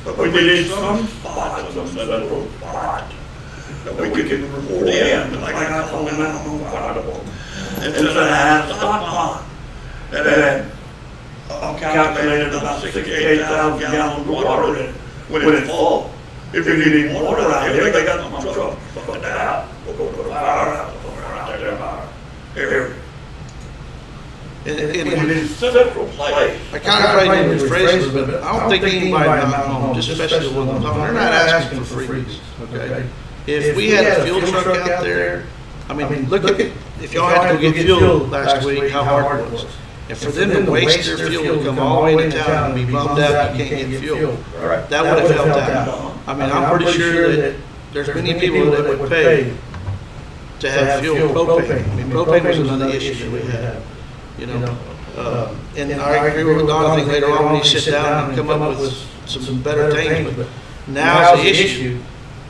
But we need some spot, some central spot that we can report in, like I got on Mountain and since I had a stop on. And then I'm calculating about 68,000 gallons of water in when it's full. If you need water out here, they got some trucks, something out. We'll go to the firehouse, somewhere out there in our area. In this central place. I kind of tried to use phrases, but I don't think anybody in Mountain Home, just especially the ones I'm talking, they're not asking for freebies, okay? If we had a fuel truck out there, I mean, look at, if y'all had to go get fuel last week, how hard it was. And for them to waste their fuel to come all the way to town and be bummed out you can't get fuel, that would have helped out. I mean, I'm pretty sure that there's many people that would pay to have fuel propane. I mean, propane was another issue that we had, you know. And I agree with Don, I think later on when you sit down and come up with some better things, but now's the issue.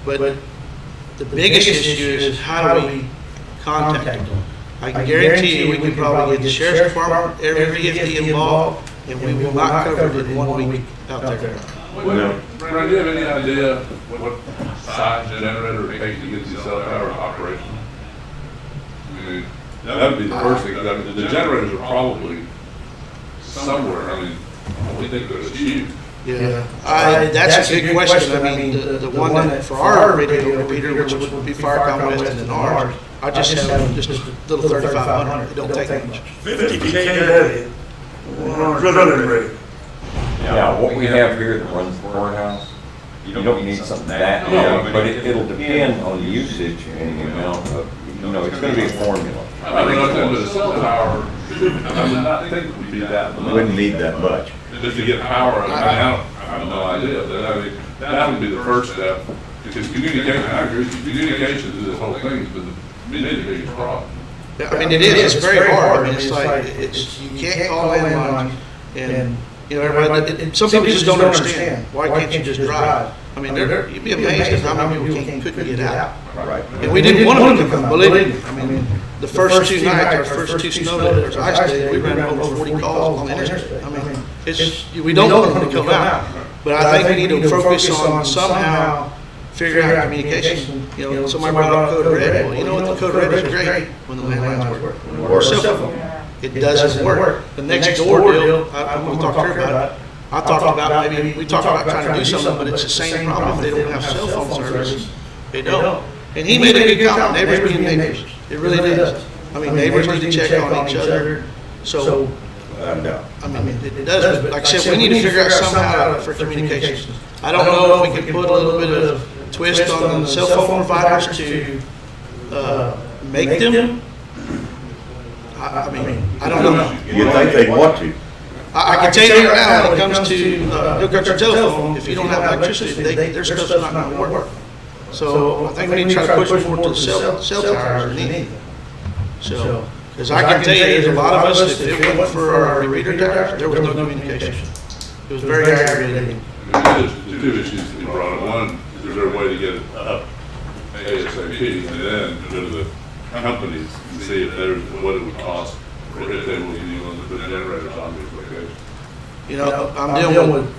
But the biggest issue is how do we contact them? I can guarantee you, we can probably get the sheriff's department, every VFD involved, and we will not cover it in 1 week out there. Well, Brad, do you have any idea what size generator it takes to get these cell tower operational? I mean, that would be the first thing. The generators are probably somewhere, I mean, we think they're huge. Yeah, that's a good question. I mean, the one that for our radio repeater, which would be Firecom West and ours, I just have just a little 3500. It don't take that much. 50 KW. Running ready. Yeah, what we have here that runs the courthouse, you don't need something that big, but it'll depend on the usage and the amount of, it's gonna be a formula. I mean, look into the cell tower, I would not think it would be that much. Wouldn't need that much. Just to get power, I have no idea, but I mean, that would be the first step. Because communication, I agree, communication to this whole thing has been the biggest problem. Yeah, I mean, it is, it's very hard. I mean, it's like, you can't call landlines and, everybody, some people just don't understand. Why can't you just drive? I mean, you'd be amazed at how many people couldn't get out. Right. And we didn't want them to come, believe me. I mean, the first 2 nights, our first 2 snow days, ice days, we ran over 40 calls on the interstate. I mean, we don't want them to come out. But I think we need to focus on somehow figuring out communication. Somebody brought up code red. Well, you know what, the code red is great when the landlines work. Or cell phone. It doesn't work. The next door deal, we talked to her about it. I talked about we talked about trying to do something, but it's the same problem. If they don't have cell phone service, they don't. And he made a good comment, neighbors being neighbors. It really does. I mean, neighbors need to check on each other. So, I mean, it does, but like I said, we need to figure out somehow for communications. I don't know if we can put a little bit of twist on the cell phone providers to make them. I mean, I don't know. You'd think they'd want to. I can tell you right now, when it comes to hook up your telephone, if you don't have electricity, their stuff's not going to work. So I think we need to try to push more to the cell towers underneath. So, because I can tell you, there's a lot of us, if it wasn't for our reader towers, there was no communication. It was very aggravating. There's 2 issues that you brought up. One, is there a way to get it up ASAP, and then go to the companies and see if there's, what it would cost, or if they will be willing to put generators on these locations. I'm dealing with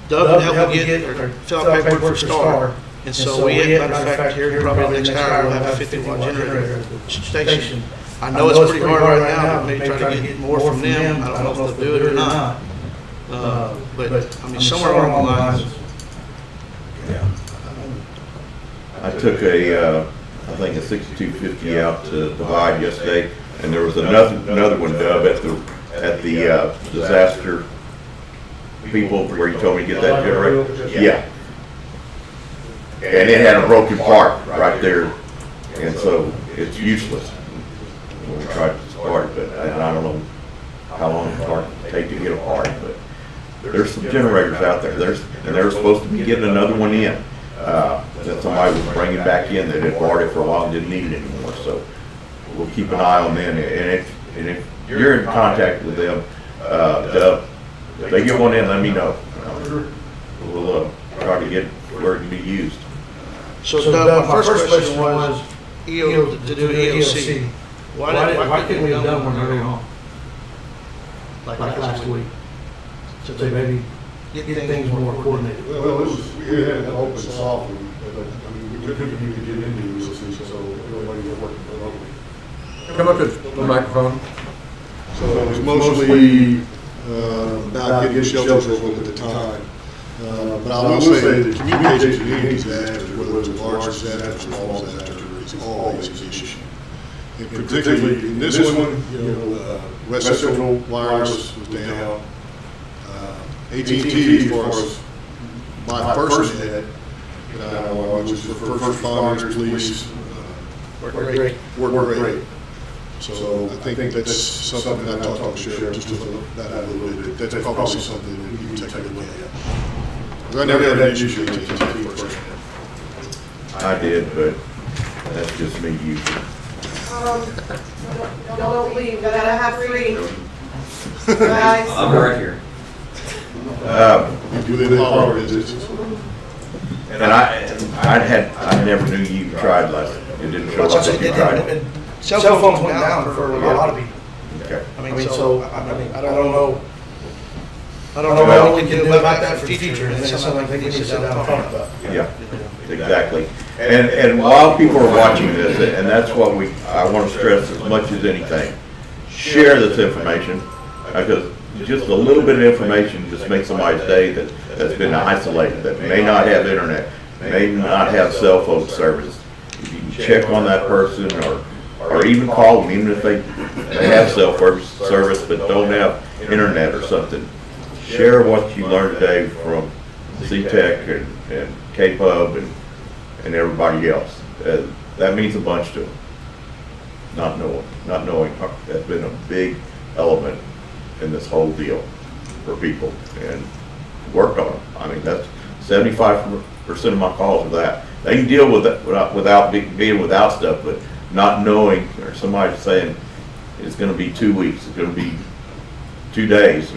Doug to help me get, or fill out paperwork for STAR. And so we, matter of fact, here probably the next hour, we'll have a 50-watt generator at the station. I know it's pretty hard right now, but maybe try to get more from them. I don't know if they'll do it or not. But, I mean, somewhere along the lines. I took I think a 6250 out to divide yesterday, and there was another one, Dub, at the disaster people where you told me to get that generator. Yeah. And it had a broken part right there, and so it's useless. We tried to start it, but I don't know how long it take to get apart, but there's some generators out there. And they were supposed to be getting another one in. That somebody was bringing back in that had borrowed it for a while and didn't need it anymore. So we'll keep an eye on them. And if you're in contact with them, Dub, if they get one in, let me know. We'll try to get where it can be used. So Doug, my first question was to do EOC. Why couldn't we have done one early on? Like last week? So they maybe get things more coordinated. Well, we had an open soft, but I mean, we couldn't even get into this, so everybody was working remotely. Come up to the microphone. So it was mostly about getting shelters open at the time. But I will say that communication in any disaster, whether it's a large disaster or small disaster, is always an issue. And particularly in this one, West Central Wireless was down. AT&T, as far as my first net, which is for first responders, police, worked great. So I think that's something that I talked to the sheriff just about that a little bit. That's probably something that you can take a look at. I never had an issue with AT&T first. I did, but that's just me using. Don't leave, we gotta have free. Guys. I'm right here. Do they power visits? And I never knew you tried last. It didn't show up that you tried. Cell phones went down for a lot of people. Okay. I mean, I don't know. I don't know what we can do about that for future, and that's something we need to sit down and talk about. Yeah, exactly. And while people are watching this, and that's what I want to stress as much as anything, share this information, because just a little bit of information just makes somebody's day that's been isolated, that may not have internet, may not have cell phone service. If you can check on that person or even call them, even if they have cell phone service but don't have internet or something, share what you learned today from C-Tech and K-Pub and everybody else. That means a bunch to them. Not knowing has been a big element in this whole deal for people, and worked on them. I mean, that's 75% of my calls are that. They can deal with it without being without stuff, but not knowing, or somebody saying it's going to be 2 weeks, it's going to be 2 days,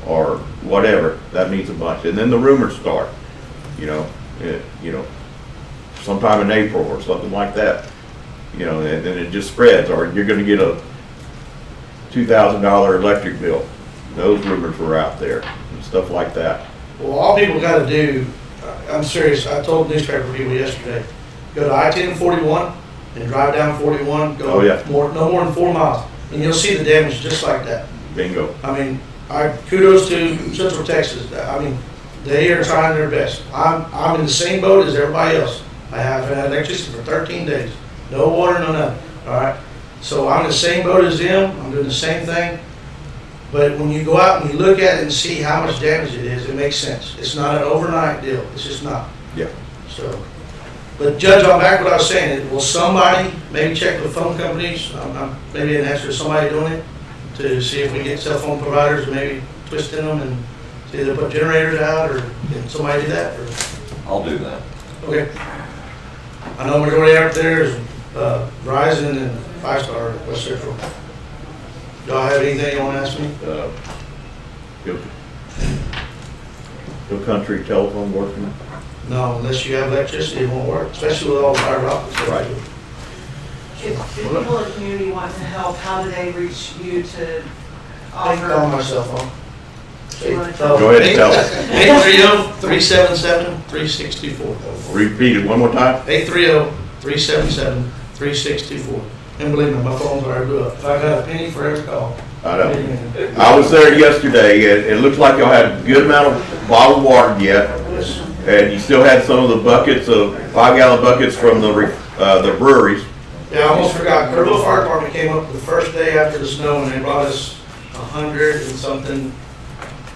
or whatever. That means a bunch. And then the rumors start. Sometime in April or something like that. And then it just spreads, or you're going to get a $2,000 electric bill. Those rumors were out there and stuff like that. Well, all people got to do, I'm serious, I told newspaper people yesterday, go to I-1041 and drive down 41, go no more than 4 miles, and you'll see the damage just like that. Bingo. I mean, kudos to Central Texas. I mean, they are trying their best. I'm in the same boat as everybody else. I have had electricity for 13 days. No water, no nothing. All right? So I'm in the same boat as them. I'm doing the same thing. But when you go out and you look at it and see how much damage it is, it makes sense. It's not an overnight deal. It's just not. Yeah. So, but Judge, on back what I was saying, will somebody maybe check with phone companies? Maybe an answer to somebody doing it to see if we get cell phone providers, maybe twisting them and see if they put generators out, or can somebody do that? Or? I'll do that. Okay. I know majority out there is Verizon and 5-Star West Central. Y'all have anything you want to ask me? Your country telephone working? No, unless you have electricity, it won't work, especially with all the fiber optics. Right. If people in the community want to help, how do they reach you to They can call offer? my cell phone. You wanna So, Go ahead and tell us. 830-377-3624. Repeat it one more time. 830-377-3624. And believe me, my phone's already blew up. If I got a penny for every call. I know. I was there yesterday. It looked like y'all had a good amount of bottled water yet, and you still had some of the buckets of 5-gallon buckets from the breweries. Yeah, I almost forgot. Kerrville Fire Department came up the first day after the snow, and they brought us 100 and something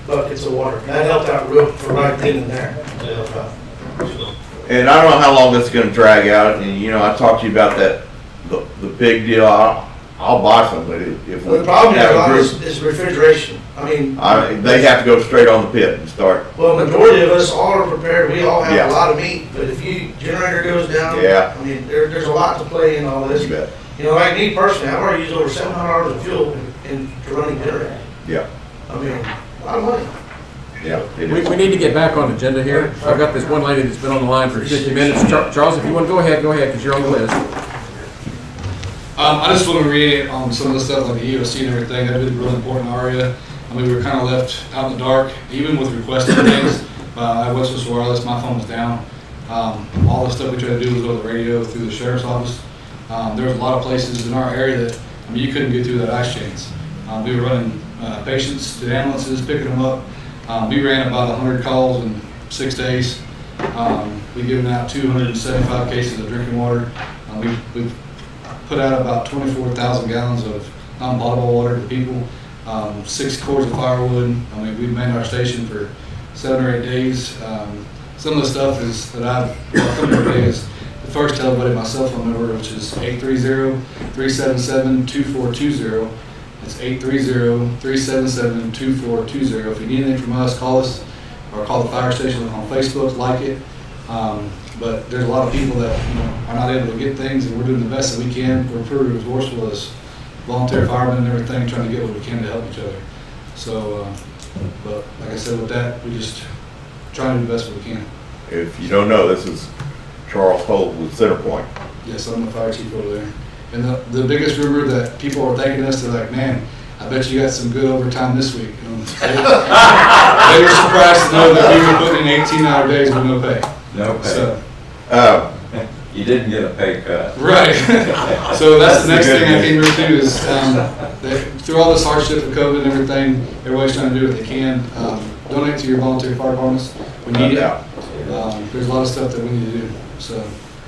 buckets of water. That helped out real right then and there. That helped out. So, And I don't know how long this is going to drag out. And I talked to you about that, the big deal. I'll buy some, but if we the problem have a group, is refrigeration. I mean, they have to go straight on the pit and start. well, majority of us all are prepared. We all have Yeah. a lot of meat, but if you generator goes down, Yeah. I mean, there's a lot to play in all this. You bet. Like me personally, I've already used over $700 of fuel to running generator. Yeah, I mean, a lot of money. yeah. it We is. need to get back on the agenda here. I've got this one lady that's been on the line for 50 minutes. Charles, if you want to go ahead, because you're on the list. I just want to reiterate on some of the stuff like the EOC and everything. That's been really important in our area. I mean, we were kind of left out in the dark, even with requesting things. At West Coast Wireless, my phone was down. All the stuff we tried to do was over the radio through the sheriff's office. There was a lot of places in our area that, you couldn't get through that ice chains. We were running patients to ambulances, picking them up. We ran about 100 calls in 6 days. We've given out 275 cases of drinking water. We've put out about 24,000 gallons of non-potable water to people, 6 cords of firewood. We've manned our station for 7 or 8 days. Some of the stuff that I've come every day is the first tell everybody my cell phone number, which is 830-377-2420. It's 830-377-2420. If you need anything from us, call us or call the fire station on Facebook, like it. But there's a lot of people that are not able to get things, and we're doing the best that we can. We're pretty resourceful as volunteer firemen and everything, trying to get what we can to help each other. So, but like I said, with that, we just try to do the best we can. If you don't know, this is Charles Holt with Centerpoint. Yes, I'm the fire chief over there. And the biggest rumor that people are thanking us, they're like, man, I bet you got some good overtime this week. They were surprised to know that we were putting in 18-hour days with no pay. No pay. So, You didn't get a pay cut. Right. So that's the next the good thing I came news. here to do is, through all this hardship of COVID and everything, everybody's trying to do what they can. Donate to your volunteer fire departments. We need it. There's a lot of stuff that we need to do. So,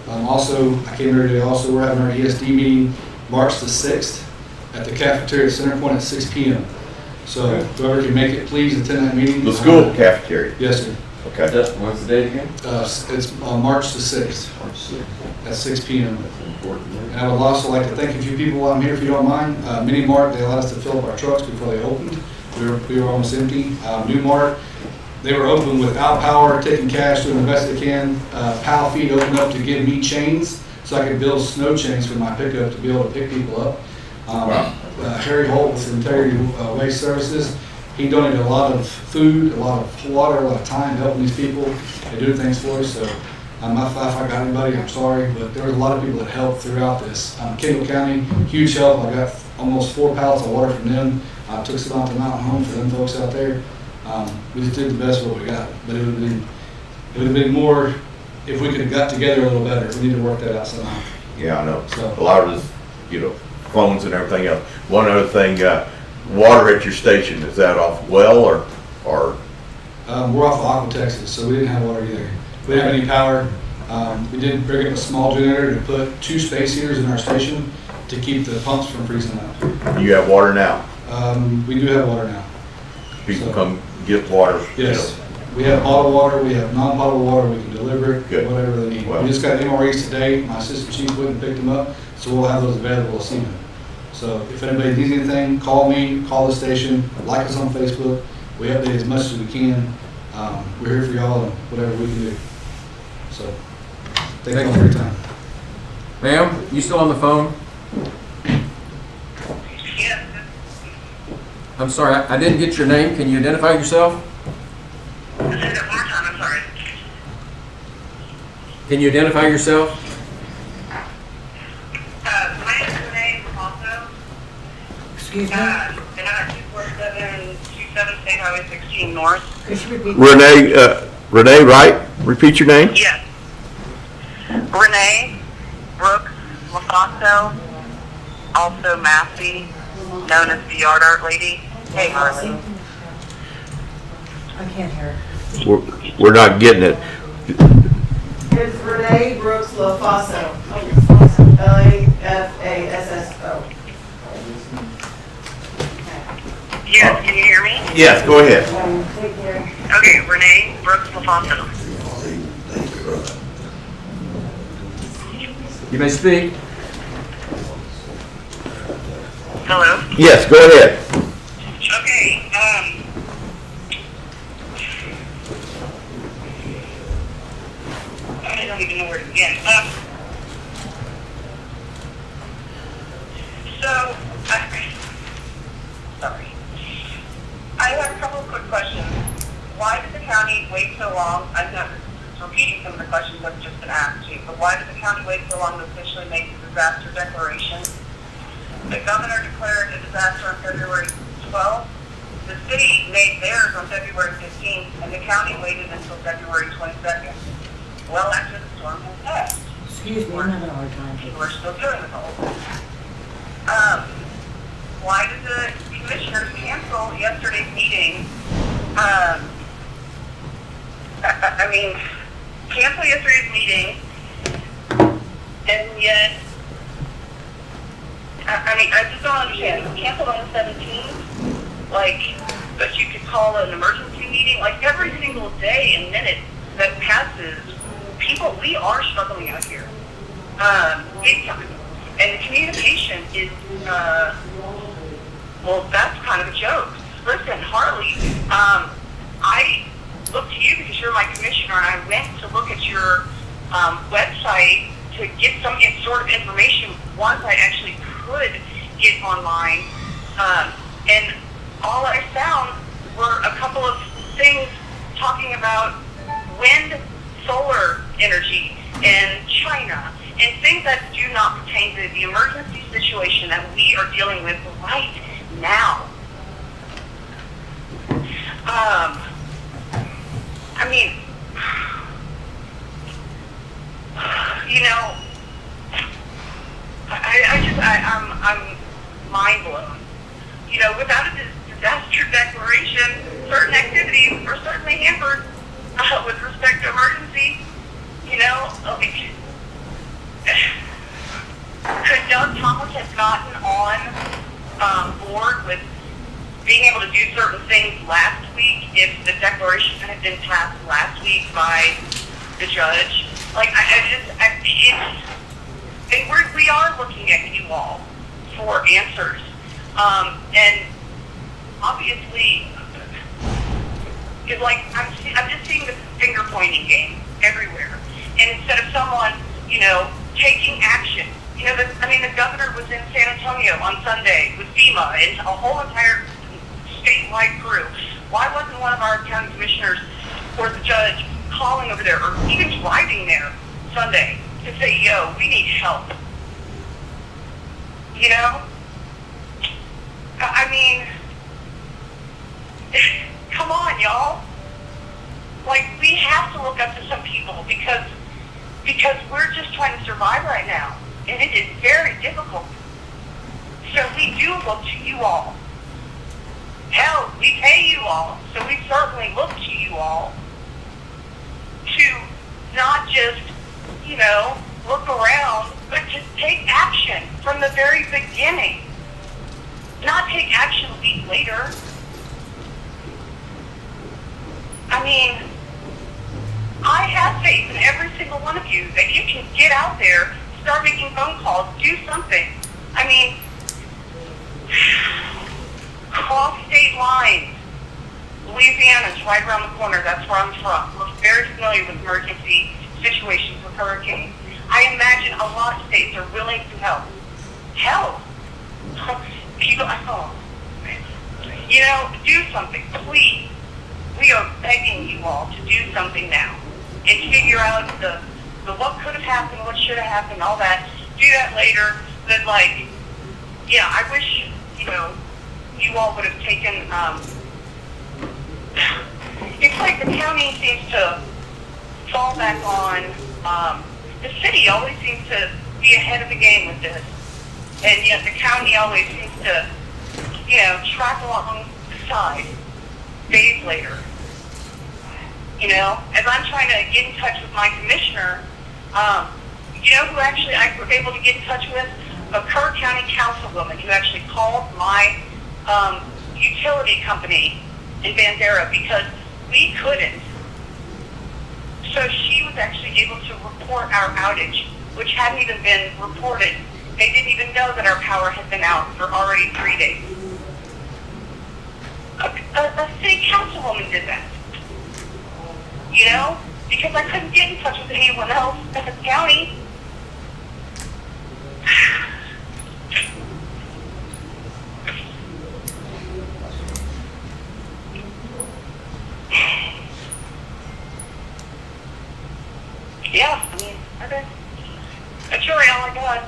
also, I came here today, also, we're having our ESD meeting March the 6th at the cafeteria Center Point at 6 p.m. So, whoever can make it, please attend that meeting. The school cafeteria. Yes, sir. Okay. What's the date again? It's March the 6th at 6 p.m. And I would also like to thank a few people while I'm here, if you don't mind. Mini Mart, they allowed us to fill up our trucks before they opened. We were almost empty. New Mart, they were open without power, taking cash, doing the best they can. Pal Feed opened up to give me chains so I could build snow chains for my pickup to be able to pick people up. Harry Holt with Integrity Waste Services, he donated a lot of food, a lot of water, a lot of time helping these people and doing things for us. So if I got anybody, I'm sorry, but there was a lot of people that helped throughout this. Kendall County, huge help. I got almost 4 pallets of water from them. I took some out to Mountain Home for them folks out there. We just did the best what we got, but it would have been more if we could have got together a little better. We need to work that out somehow. Yeah, I know. So. A lot of this, phones and everything else. One other thing, water at your station, is that off well or? We're off of Aqua, Texas, so we didn't have water either. We didn't have any power. We did bring up a small generator to put 2 space heaters in our station to keep the pumps from freezing up. You have water now? We do have water now. People come get water? Yes. We have bottled water, we have non-bottled water, we can deliver it, Good. whatever they need. Well. We just got MREs today, my assistant chief went and picked them up, so we'll have those available this evening. So if anybody needs anything, call me, call the station, like us on Facebook. We update as much as we can. We're here for y'all and whatever we can do. So, thank you for your time. Ma'am, you still on the phone? Yes. I'm sorry, I didn't get your name. Can you identify yourself? Say that one more time, I'm sorry. Can you identify yourself? My name is Renee also. Excuse me? And I'm at 24727 State Highway 16 North. Could you repeat? Renee, right? Repeat your name? Yes. Renee Brooks Lafaso, also Massey, known as the Yard Art Lady. Hey, Harley. I can't hear. We're not getting it. It's Renee Brooks Lafaso. Lafasso. Yes, can you hear me? Yes, go ahead. Okay, Renee Brooks Lafaso. You may speak. Hello? Yes, go ahead. Okay, I don't even know where to begin. Sorry. I have a couple of quick questions. Why did the county wait so long? I'm not repeating some of the questions I've just been asked you, but why did the county wait so long to officially make the disaster declaration? The governor declared a disaster on February 12th. The city made theirs on February 15th, and the county waited until February 22nd. Well, after the storm had passed. Excuse me, I'm having a hard time. We're still doing the whole thing. Why did the commissioners cancel yesterday's meeting? Cancel yesterday's meeting, and yet, I just don't understand. It was canceled on the 17th, but you could call an emergency meeting. Every single day and minute that passes, we are struggling out here, big time. And the communication is, that's kind of a joke. Listen, Harley, I look to you because you're my commissioner, and I went to look at your website to get some sort of information once I actually could get online. And all I found were a couple of things talking about wind, solar energy, and China, and things that do not pertain to the emergency situation that we are dealing with right now. you know, I'm mind blown. You know, without a disaster declaration, certain activities are certainly hampered with respect to emergency. You know, like, could Doug Thomas have gotten on board with being able to do certain things last week if the declaration had been passed last week by the judge? Like, we are looking at you all for answers. And obviously, it's like, I'm just seeing this finger pointing game everywhere. And instead of someone, you know, taking action, you know, the governor was in San Antonio on Sunday with FEMA and a whole entire statewide crew. Why wasn't one of our county commissioners or the judge calling over there or even driving there Sunday to say, yo, we need help? You know? I mean, come on, y'all. Like, we have to look up to some people because we're just trying to survive right now. And it is very difficult. So we do look to you all. Hell, we pay you all, so we certainly look to you all to not just, you know, look around, but to take action from the very beginning. Not take action a week later. I mean, I have faith in every single one of you that you can get out there, start making phone calls, do something. I mean, cross state lines. Louisiana's right around the corner. That's where I'm from. We're very familiar with emergency situations with hurricanes. I imagine a lot of states are willing to help. Help. People, you know, do something, please. We are begging you all to do something now and figure out the what could have happened, what should have happened, all that. Do that later. But like, yeah, I wish, you know, you all would have taken. It's like the county seems to fall back on. The city always seems to be ahead of the game with this, and yet the county always seems to, you know, track along the side days later. You know, as I'm trying to get in touch with my commissioner, you know who actually I was able to get in touch with? A Kerr County councilwoman who actually called my utility company in Bandera because we couldn't. So she was actually able to report our outage, which hadn't even been reported. They didn't even know that our power had been out for already 3 days. A city councilwoman did that. You know? Because I couldn't get in touch with anyone else at the county. Yeah, I mean, okay. That's really all I got.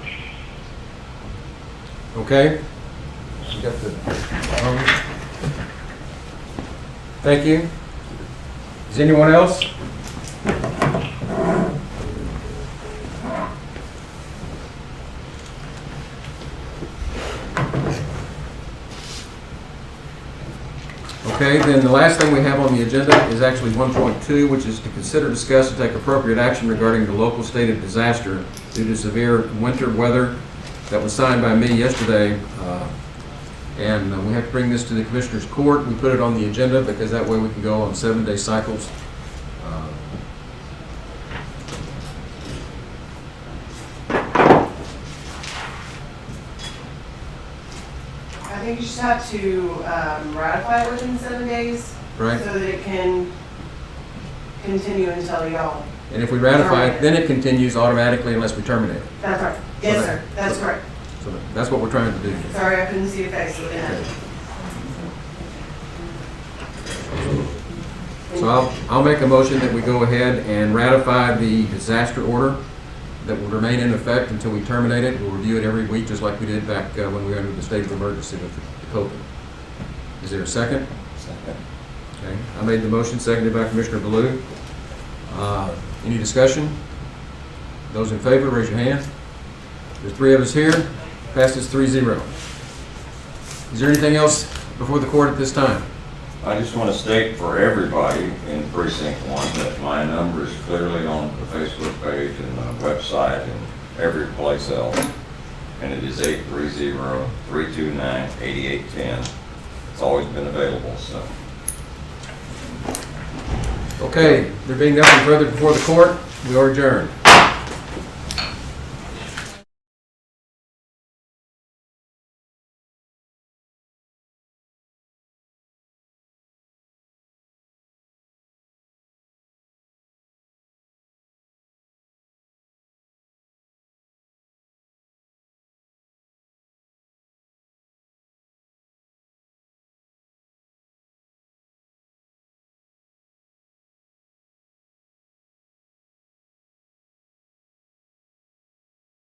Okay. You got the, thank you. Is anyone else? Okay, then the last thing we have on the agenda is actually 1.2, which is to consider, discuss, and take appropriate action regarding the local state of disaster due to severe winter weather that was signed by me yesterday. And we have to bring this to the Commissioner's Court. We put it on the agenda because that way we can go on 7-day cycles. I think you just have to ratify it within 7 days. Right. So that it can continue until y'all. And if we ratify it, then it continues automatically unless we terminate it. That's right. Yes, sir. That's correct. So that's what we're trying to do. Sorry, I couldn't see your face. So I'll make a motion that we go ahead and ratify the disaster order that will remain in effect until we terminate it. We'll review it every week, just like we did back when we were under the state of emergency with the COVID. Is there a second? Second. Okay. I made the motion, seconded by Commissioner Ballou. Any discussion? Those in favor, raise your hand. There's 3 of us here. Passes 3-0. Is there anything else before the court at this time? I just want to state for everybody in Precinct 1 that my number is clearly on the Facebook page and the website and every place else. And it is 830-329-8810. It's always been available, so. Okay, there being nothing further before the court, we are adjourned.